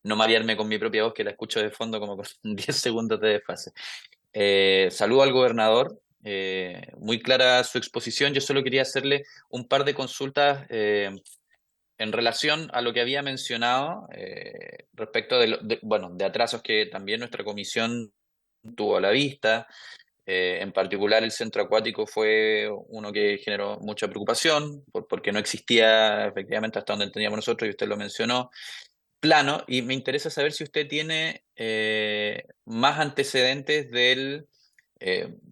no marearme con mi propia voz, que la escucho de fondo como con 10 segundos de desfase. Saludo al gobernador. Muy clara su exposición. Yo solo quería hacerle un par de consultas en relación a lo que había mencionado respecto de atrasos que también nuestra comisión tuvo a la vista. En particular, el centro acuático fue uno que generó mucha preocupación porque no existía, efectivamente, hasta donde entendíamos nosotros, y usted lo mencionó, plano, y me interesa saber si usted tiene más antecedentes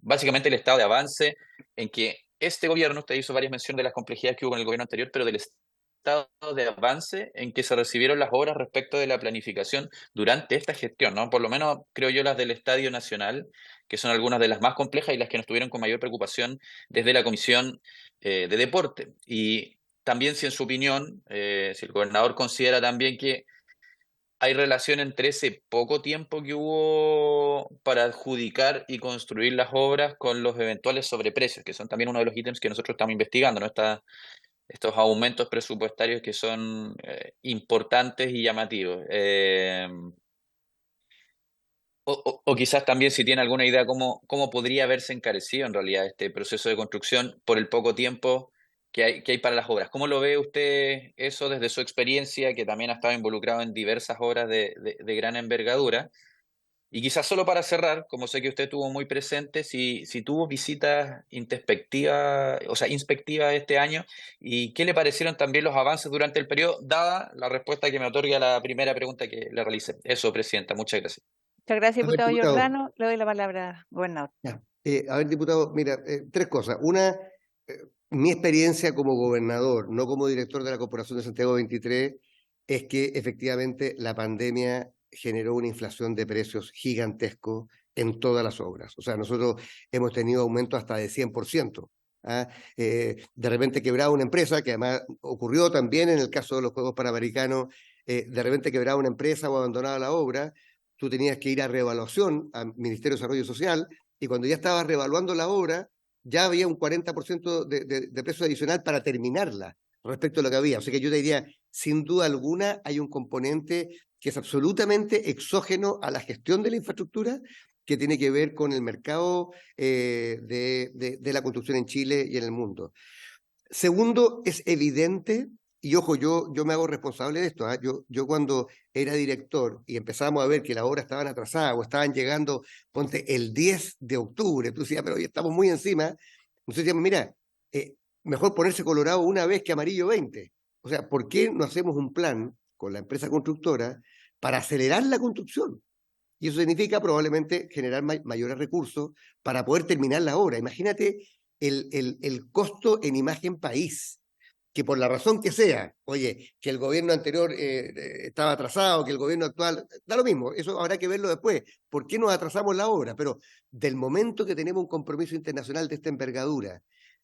básicamente el estado de avance en que este gobierno, usted hizo varias menciones de las complejidades que hubo en el gobierno anterior, pero del estado de avance en que se recibieron las obras respecto de la planificación durante esta gestión, ¿no? Por lo menos creo yo las del Estadio Nacional, que son algunas de las más complejas y las que nos tuvieron con mayor preocupación desde la Comisión de Deporte. Y también si en su opinión, si el gobernador considera también que hay relación entre ese poco tiempo que hubo para adjudicar y construir las obras con los eventuales sobreprecios, que son también uno de los ítems que nosotros estamos investigando, ¿no? Estos aumentos presupuestarios que son importantes y llamativos. O quizás también si tiene alguna idea cómo podría haberse encarecido en realidad este proceso de construcción por el poco tiempo que hay para las obras. ¿Cómo lo ve usted eso desde su experiencia, que también ha estado involucrado en diversas obras de gran envergadura? Y quizás solo para cerrar, como sé que usted estuvo muy presente, si tuvo visitas inspectivas este año, y qué le parecieron también los avances durante el periodo, dada la respuesta que me otorga la primera pregunta que le realicé. Eso, presidenta, muchas gracias. Muchas gracias, A ver, diputado diputado. Giordano. Le doy la palabra, gobernador. Ya. A ver, diputado, mira, tres cosas. Una, mi experiencia como gobernador, no como director de la Corporación de Santiago 23, es que efectivamente la pandemia generó una inflación de precios gigantesco en todas las obras. O sea, nosotros hemos tenido aumentos hasta de 100%. De repente quebraba una empresa, que además ocurrió también en el caso de los Juegos Panamericanos, de repente quebraba una empresa o abandonaba la obra, tú tenías que ir a reevaluación al Ministerio de Desarrollo Social, y cuando ya estabas reevaluando la obra, ya había un 40% de precio adicional para terminarla respecto a lo que había. O sea que yo te diría, sin duda alguna, hay un componente que es absolutamente exógeno a la gestión de la infraestructura, que tiene que ver con el mercado de la construcción en Chile y en el mundo. Segundo, es evidente, y ojo, yo me hago responsable de esto. Yo cuando era director y empezábamos a ver que las obras estaban atrasadas o estaban llegando, ponte, el 10 de octubre, tú decías, pero hoy estamos muy encima. Entonces decíamos, mira, mejor ponerse colorado una vez que amarillo 20. O sea, ¿por qué no hacemos un plan con la empresa constructora para acelerar la construcción? Y eso significa probablemente generar mayores recursos para poder terminar la obra. Imagínate el costo en imagen país, que por la razón que sea, oye, que el gobierno anterior estaba atrasado, que el gobierno actual, da lo mismo, eso habrá que verlo después. ¿Por qué nos atrasamos la obra? Pero del momento que tenemos un compromiso internacional de esta envergadura,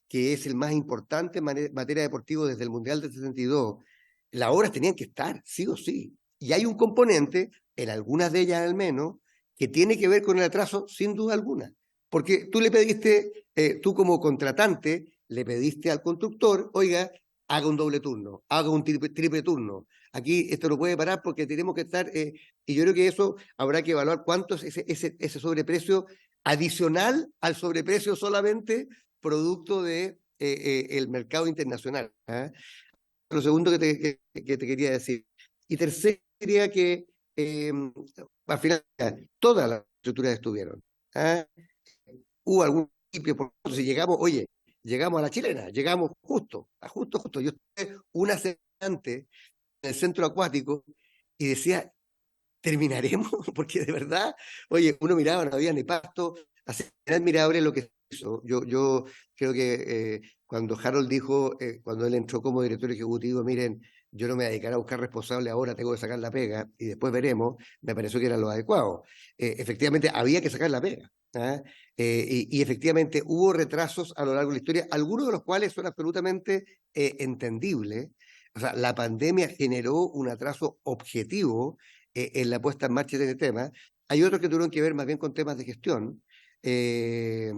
que es el más importante en materia deportiva desde el Mundial del 72, las obras tenían que estar, sí o sí. Y hay un componente, en algunas de ellas al menos, que tiene que ver con el atraso, sin duda alguna. Porque tú le pediste, tú como contratante, le pediste al constructor, oiga, haga un doble turno, haga un triple turno. Aquí esto no puede parar porque tenemos que estar, y yo creo que eso habrá que evaluar cuánto es ese sobreprecio adicional al sobreprecio solamente producto de el mercado internacional. ¿Ah? Lo segundo que te quería decir. Y tercero, quería que al final todas las estructuras estuvieron. ¿Ah? Hubo algún principio, por ejemplo, si llegamos, oye, llegamos a la chilena, llegamos justo. Yo estuve una semana antes en el centro acuático y decía, ¿terminaremos? Porque de verdad, oye, uno miraba, no había ni pasto, así era admirable lo que se hizo. Yo creo que cuando Harold dijo, cuando él entró como director ejecutivo, miren, yo no me voy a dedicar a buscar responsable ahora, tengo que sacar la pega y después veremos, me pareció que era lo adecuado. Efectivamente, había que sacar la pega. ¿Ah? Y efectivamente hubo retrasos a lo largo de la historia, algunos de los cuales son absolutamente entendibles. O sea, la pandemia generó un atraso objetivo en la puesta en marcha de este tema. Hay otros que tuvieron que ver más bien con temas de gestión. eh,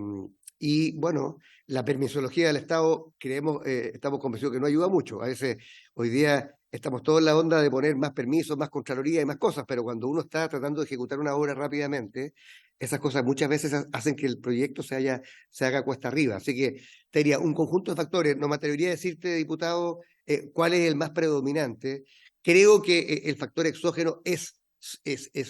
y bueno, la permisología del Estado, creemos, estamos convencidos que no ayuda mucho. A veces, hoy día estamos todos en la onda de poner más permisos, más contraloría y más cosas, pero cuando uno está tratando de ejecutar una obra rápidamente, esas cosas muchas veces hacen que el proyecto se haga cuesta arriba. Así que te diría, un conjunto de factores. No me atrevería a decirte, diputado, cuál es el más predominante. Creo que el factor exógeno es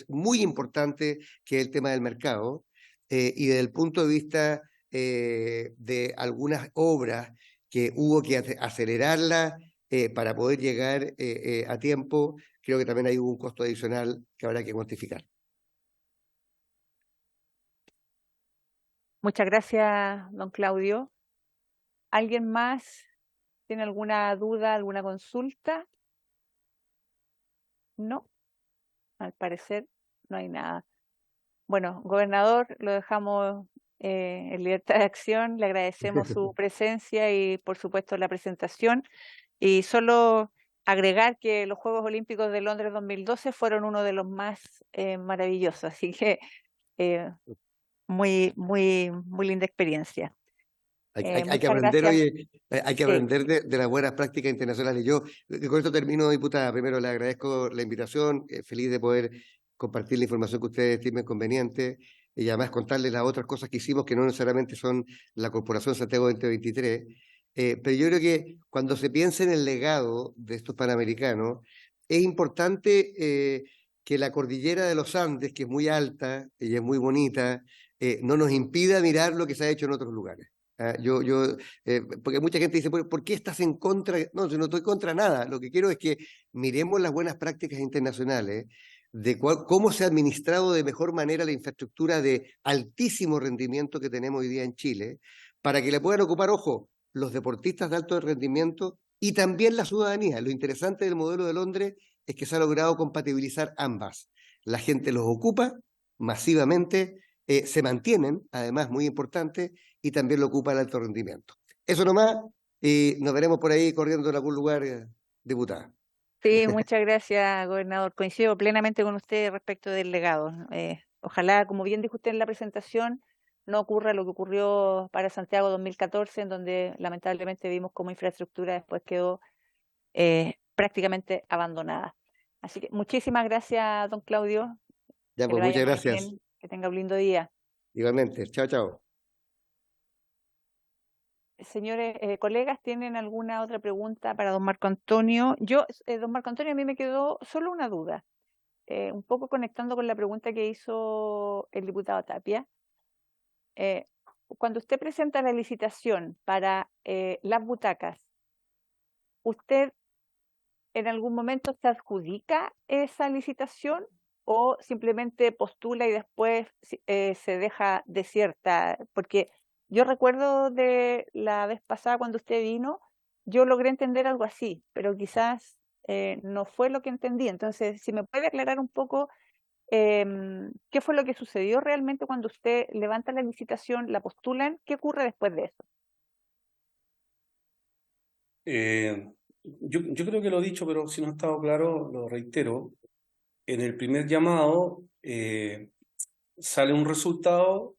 muy importante, que es el tema del mercado, y desde el punto de vista de algunas obras que hubo que acelerarlas para poder llegar a tiempo, creo que también hay un costo adicional que habrá que cuantificar. Muchas gracias, don Claudio. ¿Alguien más tiene alguna duda, alguna consulta? No, al parecer no hay nada. Bueno, gobernador, lo dejamos en libertad de acción. Le agradecemos su presencia y, por supuesto, la presentación. Y solo agregar que los Juegos Olímpicos de Londres 2012 fueron uno de los más maravillosos. Así que muy, muy, muy linda experiencia. Hay que Muchas aprender, gracias. oye, hay que Sí. aprender de las buenas prácticas internacionales. Yo con esto termino, diputada. Primero le agradezco la invitación, feliz de poder compartir la información que ustedes estimen conveniente y además contarles las otras cosas que hicimos que no necesariamente son la Corporación Santiago 2023. Pero yo creo que cuando se piensa en el legado de estos Panamericanos, es importante que la cordillera de los Andes, que es muy alta y es muy bonita, no nos impida mirar lo que se ha hecho en otros lugares. Porque mucha gente dice, ¿por qué estás en contra? No, yo no estoy contra nada. Lo que quiero es que miremos las buenas prácticas internacionales de cómo se ha administrado de mejor manera la infraestructura de altísimo rendimiento que tenemos hoy día en Chile, para que le puedan ocupar, ojo, los deportistas de alto rendimiento y también la ciudadanía. Lo interesante del modelo de Londres es que se ha logrado compatibilizar ambas. La gente los ocupa masivamente, se mantienen, además muy importante, y también lo ocupa el alto rendimiento. Eso nomás, y nos veremos por ahí corriendo en algún lugar, diputada. Sí, muchas gracias, gobernador. Coincido plenamente con usted respecto del legado. Ojalá, como bien dijo usted en la presentación, no ocurra lo que ocurrió para Santiago 2014, en donde lamentablemente vimos cómo infraestructura después quedó prácticamente abandonada. Así que muchísimas gracias, don Claudio. Ya, Que pues le vaya muchas muy gracias. bien, que tenga un lindo día. Igualmente. Chao, chao. Señores colegas, ¿tienen alguna otra pregunta para don Marco Antonio? Don Marco Antonio, a mí me quedó solo una duda, un poco conectando con la pregunta que hizo el diputado Tapia. Cuando usted presenta la licitación para las butacas, ¿usted en algún momento se adjudica esa licitación o simplemente postula y después se deja desierta? Porque yo recuerdo de la vez pasada cuando usted vino, yo logré entender algo así, pero quizás no fue lo que entendí. Entonces, si me puede aclarar un poco qué fue lo que sucedió realmente cuando usted levanta la licitación, la postulan, ¿qué ocurre después de eso? Yo creo que lo he dicho, pero si no ha estado claro, lo reitero. En el primer llamado sale un resultado,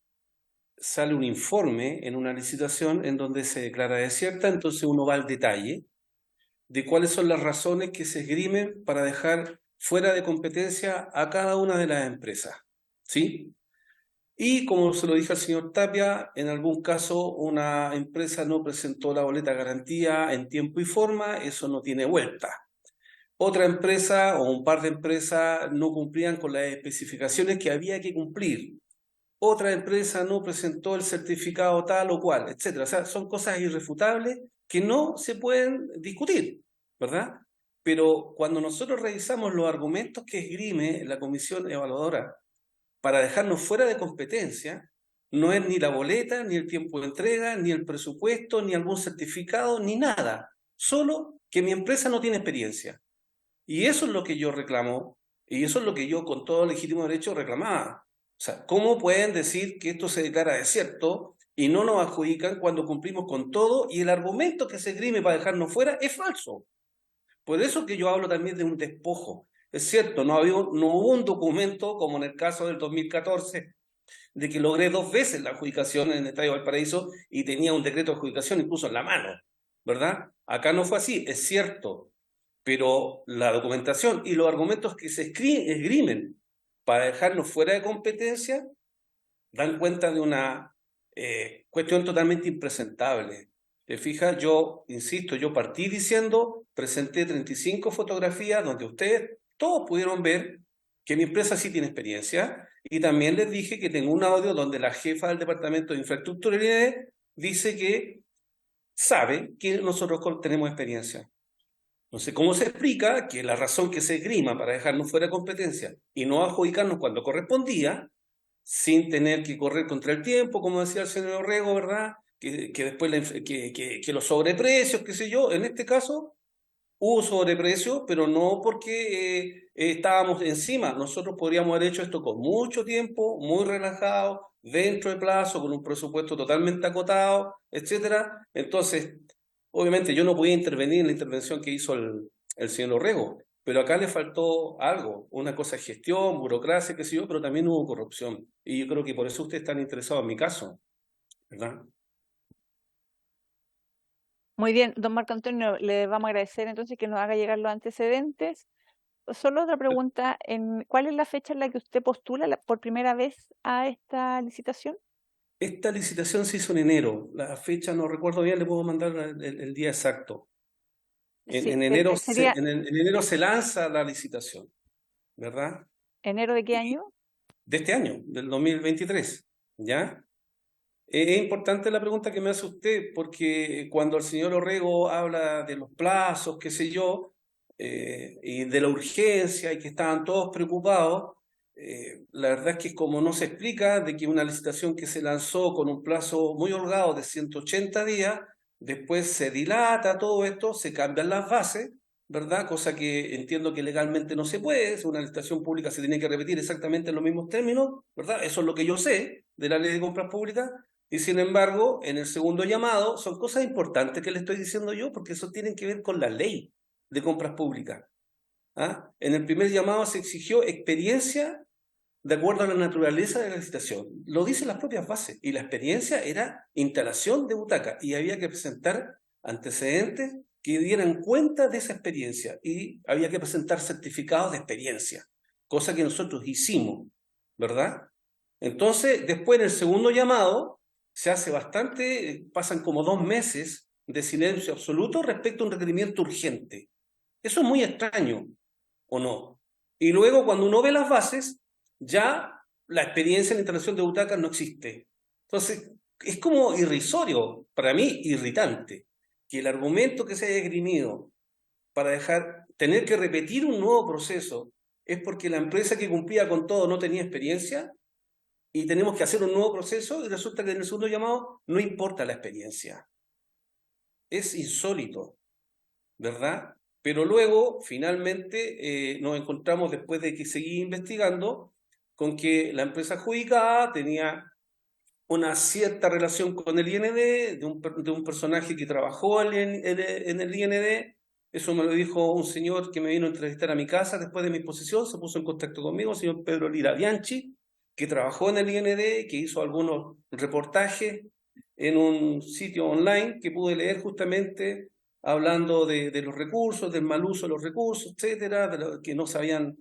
sale un informe en una licitación en donde se declara desierta, entonces uno va al detalle de cuáles son las razones que se esgrimen para dejar fuera de competencia a cada una de las empresas, ¿sí? Y como se lo dije al señor Tapia, en algún caso una empresa no presentó la boleta de garantía en tiempo y forma, eso no tiene vuelta. Otra empresa o un par de empresas no cumplían con las especificaciones que había que cumplir. Otra empresa no presentó el certificado tal o cual, etc. O sea, son cosas irrefutables que no se pueden discutir, ¿verdad? Pero cuando nosotros revisamos los argumentos que esgrime la comisión evaluadora para dejarnos fuera de competencia, no es ni la boleta, ni el tiempo de entrega, ni el presupuesto, ni algún certificado, ni nada. Solo que mi empresa no tiene experiencia. Y eso es lo que yo reclamo, y eso es lo que yo con todo legítimo derecho reclamaba. O sea, ¿cómo pueden decir que esto se declara desierto y no nos adjudican cuando cumplimos con todo y el argumento que se esgrime para dejarnos fuera es falso? Por eso que yo hablo también de un despojo. Es cierto, no hubo un documento como en el caso del 2014 de que logré 2 veces la adjudicación en el Estadio Valparaíso y tenía un decreto de adjudicación incluso en la mano, ¿verdad? Acá no fue así, es cierto, pero la documentación y los argumentos que se esgrimen para dejarnos fuera de competencia dan cuenta de una cuestión totalmente impresentable. ¿Te fijas? Yo, insisto, yo partí diciendo, presenté 35 fotografías donde ustedes todos pudieron ver que mi empresa sí tiene experiencia y también les dije que tengo un audio donde la jefa del Departamento de Infraestructura y INED dice que sabe que nosotros tenemos experiencia. Entonces, ¿cómo se explica que la razón que se esgrima para dejarnos fuera de competencia y no adjudicarnos cuando correspondía, sin tener que correr contra el tiempo, como decía el señor Orrego, ¿verdad? Que después que los sobreprecios, qué sé yo, en este caso hubo sobreprecio, pero no porque estábamos encima. Nosotros podríamos haber hecho esto con mucho tiempo, muy relajado, dentro de plazo, con un presupuesto totalmente acotado, etcétera. Entonces, obviamente yo no podía intervenir en la intervención que hizo el señor Orrego, pero acá le faltó algo, una cosa de gestión, burocracia, qué sé yo, pero también hubo corrupción. Y yo creo que por eso ustedes están interesados en mi caso, ¿verdad? Muy bien, don Marco Antonio, le vamos a agradecer entonces que nos haga llegar los antecedentes. Solo otra pregunta, ¿cuál es la fecha en la que usted postula por primera vez a esta licitación? Esta licitación se hizo en enero, la fecha no recuerdo bien, le puedo mandar el día exacto. Sí, En enero sería en enero se lanza la licitación, ¿verdad? ¿enero de qué Y año? de este año, del 2023, ¿ya? Es importante la pregunta que me hace usted, porque cuando el señor Orrego habla de los plazos, qué sé yo, y de la urgencia y que estaban todos preocupados, la verdad es que como no se explica de que una licitación que se lanzó con un plazo muy holgado de 180 días, después se dilata todo esto, se cambian las bases, ¿verdad? Cosa que entiendo que legalmente no se puede, si una licitación pública se tiene que repetir exactamente en los mismos términos, ¿verdad? Eso es lo que yo sé de la ley de compras públicas. Y sin embargo, en el segundo llamado, son cosas importantes que le estoy diciendo yo, porque eso tiene que ver con la ley de compras públicas. ¿Ah? En el primer llamado se exigió experiencia de acuerdo a la naturaleza de la licitación. Lo dicen las propias bases. Y la experiencia era instalación de butaca. Y había que presentar antecedentes que dieran cuenta de esa experiencia. Y había que presentar certificados de experiencia. Cosa que nosotros hicimos, ¿verdad? Entonces, después en el segundo llamado, se hace bastante, pasan como 2 meses de silencio absoluto respecto a un requerimiento urgente. Eso es muy extraño, ¿o no? Y luego cuando uno ve las bases, ya la experiencia en la instalación de butacas no existe. Entonces, es como irrisorio, para mí irritante, que el argumento que se haya esgrimido para tener que repetir un nuevo proceso es porque la empresa que cumplía con todo no tenía experiencia y tenemos que hacer un nuevo proceso y resulta que en el segundo llamado no importa la experiencia. Es insólito, ¿verdad? Pero luego, finalmente, nos encontramos, después de que seguí investigando, con que la empresa adjudicada tenía una cierta relación con el IND, de un personaje que trabajó en el IND. Eso me lo dijo un señor que me vino a entrevistar a mi casa después de mi exposición, se puso en contacto conmigo, el señor Pedro Lira Bianchi, que trabajó en el IND, que hizo algunos reportajes en un sitio online que pude leer justamente hablando de los recursos, del mal uso de los recursos, etcétera, que no se habían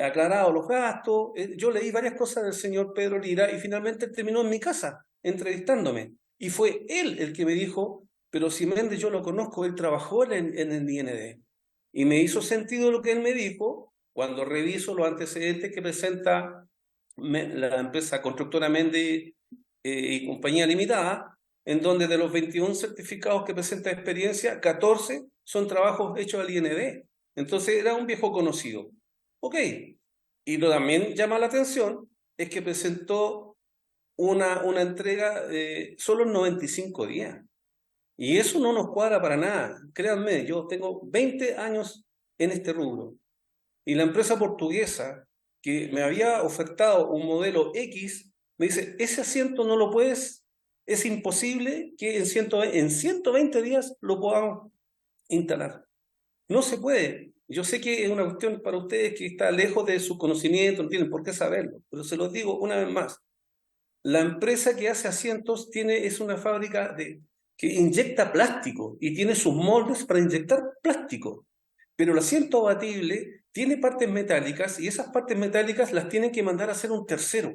aclarado los gastos. Yo leí varias cosas del señor Pedro Lira y finalmente él terminó en mi casa entrevistándome. Y fue él el que me dijo, pero si Méndez yo lo conozco, él trabajó en el IND. Y me hizo sentido lo que él me dijo cuando reviso los antecedentes que presenta la empresa constructora Méndez y Compañía Limitada, en donde de los 21 certificados que presenta experiencia, 14 son trabajos hechos al IND. Entonces era un viejo conocido. Ok. Y lo también llama la atención es que presentó una entrega solo en 95 días. Y eso no nos cuadra para nada. Créanme, yo tengo 20 años en este rubro. Y la empresa portuguesa que me había ofertado un modelo X, me dice, ese asiento no lo puedes, es imposible que en 120 días lo podamos instalar. No se puede. Yo sé que es una cuestión para ustedes que está lejos de su conocimiento, no tienen por qué saberlo, pero se los digo una vez más. La empresa que hace asientos es una fábrica que inyecta plástico y tiene sus moldes para inyectar plástico. Pero el asiento abatible tiene partes metálicas y esas partes metálicas las tienen que mandar a hacer un tercero.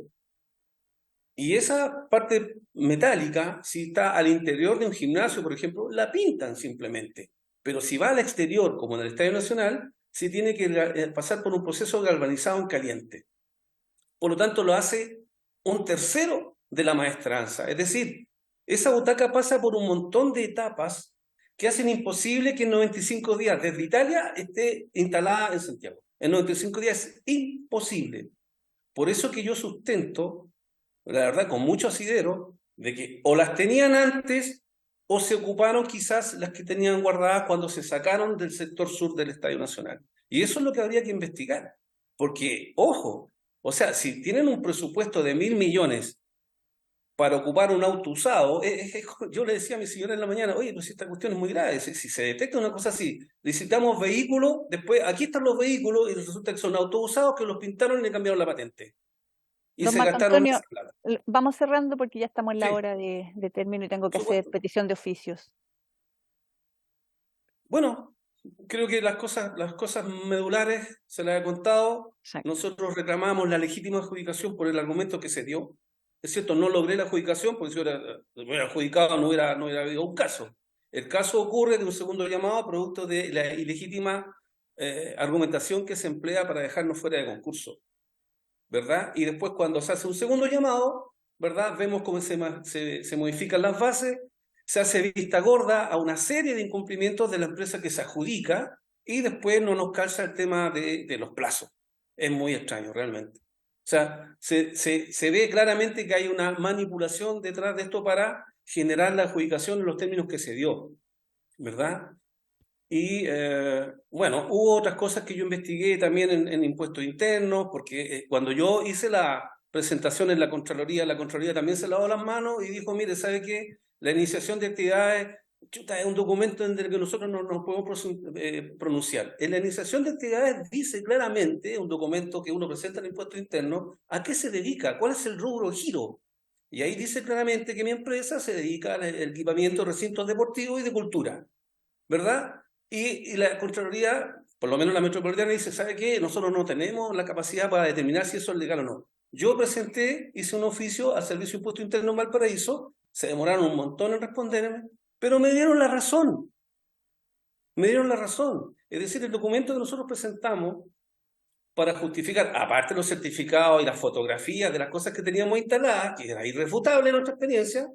Y esa parte metálica, si está al interior de un gimnasio, por ejemplo, la pintan simplemente. Pero si va al exterior, como en el Estadio Nacional, se tiene que pasar por un proceso galvanizado en caliente. Por lo tanto, lo hace un tercero de la maestranza. Es decir, esa butaca pasa por un montón de etapas que hacen imposible que en 95 días desde Italia esté instalada en Santiago. En 95 días es imposible. Por eso que yo sustento, la verdad, con mucho asidero, de que o las tenían antes o se ocuparon quizás las que tenían guardadas cuando se sacaron del sector sur del Estadio Nacional. Y eso es lo que habría que investigar. Porque, ojo, o sea, si tienen un presupuesto de 1.000 millones para ocupar un auto usado, yo le decía a mi señora en la mañana, oye, pues esta cuestión es muy grave, si se detecta una cosa así, licitamos vehículos, después aquí están los vehículos y resulta que son autos usados que los pintaron y le cambiaron la patente. Y Don se Marco gastaron Antonio, esa plata. vamos cerrando porque ya estamos en la Sí. hora de término y tengo que Por hacer supuesto. petición de oficios. Bueno, creo que las cosas medulares se las he contado. Exacto. Nosotros reclamamos la legítima adjudicación por el argumento que se dio. Es cierto, no logré la adjudicación porque si hubiera adjudicado no hubiera habido un caso. El caso ocurre de un segundo llamado producto de la ilegítima argumentación que se emplea para dejarnos fuera de concurso, ¿verdad? Y después cuando se hace un segundo llamado, ¿verdad? Vemos cómo se modifican las bases, se hace vista gorda a una serie de incumplimientos de la empresa que se adjudica y después no nos calza el tema de los plazos. Es muy extraño, realmente. O sea, se ve claramente que hay una manipulación detrás de esto para generar la adjudicación en los términos que se dio, ¿verdad? Y bueno, hubo otras cosas que yo investigué también en impuestos internos, porque cuando yo hice la presentación en la Contraloría también se lavó las manos y dijo, mire, ¿sabe qué? La iniciación de actividades, chuta, es un documento en el que nosotros no nos podemos pronunciar. En la iniciación de actividades dice claramente, un documento que uno presenta en el impuesto interno, ¿a qué se dedica? ¿Cuál es el rubro giro? Y ahí dice claramente que mi empresa se dedica al equipamiento de recintos deportivos y de cultura, ¿verdad? Y la Contraloría, por lo menos la metropolitana, dice, ¿sabe qué? Nosotros no tenemos la capacidad para determinar si eso es legal o no. Yo hice un oficio al Servicio de Impuesto Interno en Valparaíso, se demoraron un montón en responderme, pero me dieron la razón. Me dieron la razón. Es decir, el documento que nosotros presentamos para justificar, aparte de los certificados y las fotografías de las cosas que teníamos instaladas, que era irrefutable nuestra experiencia,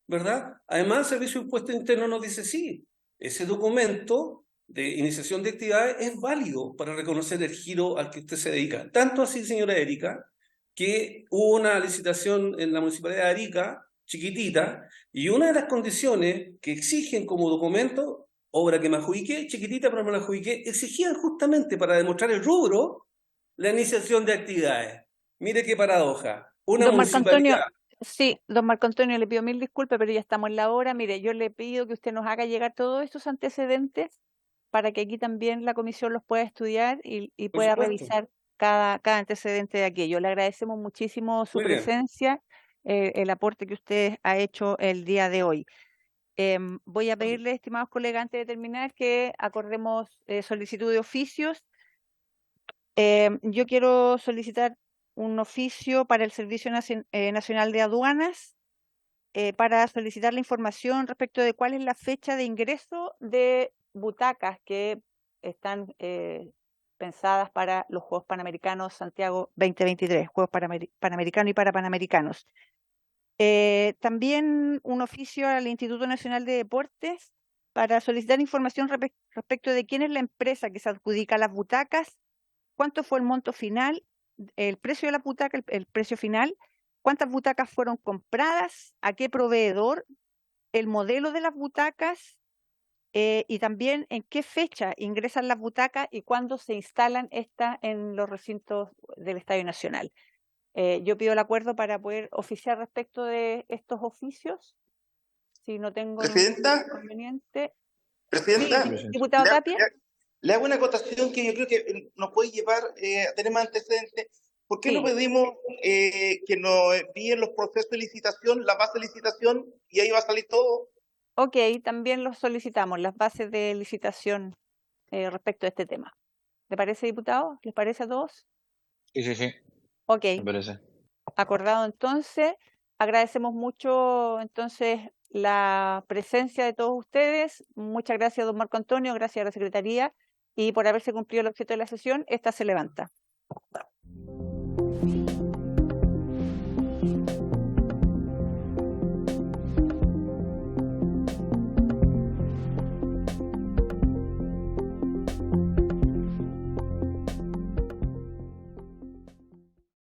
¿verdad? Además, el Servicio de Impuesto Interno nos dice, sí, ese documento de iniciación de actividades es válido para reconocer el giro al que usted se dedica. Tanto así, señora Erika, que hubo una licitación en la Municipalidad de Arica, chiquitita, y una de las condiciones que exigen como documento, obra que me adjudiqué, chiquitita pero me la adjudiqué, exigían justamente para demostrar el rubro la iniciación de actividades. Mire qué paradoja. Una Don Marco municipalidad... Antonio, Sí, don Marco Antonio, le pido mil disculpas, pero ya estamos en la hora. Mire, yo le pido que usted nos haga llegar todos estos antecedentes para que aquí también la comisión los pueda estudiar y Por pueda supuesto. revisar cada antecedente de aquello. Le agradecemos muchísimo su Muy bien. presencia, el aporte que usted ha hecho el día de hoy. Voy a pedirle, estimados colegas, antes de terminar, que acordemos solicitud de oficios. Yo quiero solicitar un oficio para el Servicio Nacional de Aduanas para solicitar la información respecto de cuál es la fecha de ingreso de butacas que están pensadas para los Juegos Panamericanos Santiago 2023, Juegos Panamericanos y para Panamericanos. También un oficio al Instituto Nacional de Deportes para solicitar información respecto de quién es la empresa que se adjudica las butacas, cuánto fue el monto final, el precio de la butaca, el precio final, cuántas butacas fueron compradas, a qué proveedor, el modelo de las butacas y también en qué fecha ingresan las butacas y cuándo se instalan estas en los recintos del Estadio Nacional. Yo pido el acuerdo para poder oficiar respecto de estos oficios, si no tengo ningún Presidenta, inconveniente. Presidenta, Sí, diputado Tapia. le hago una acotación que yo creo que nos puede llevar a tener más antecedentes. ¿Por qué no Sí. pedimos que nos envíen los procesos de licitación, la base de licitación, y ahí va a salir todo? Ok, también los solicitamos, las bases de licitación respecto a este tema. ¿Le parece, diputado? ¿Les parece a todos? Sí, sí, sí, Ok, me parece. acordado entonces. Agradecemos mucho entonces la presencia de todos ustedes. Muchas gracias, don Marco Antonio, gracias a la Secretaría y por haberse cumplido el objeto de la sesión. Esta se levanta.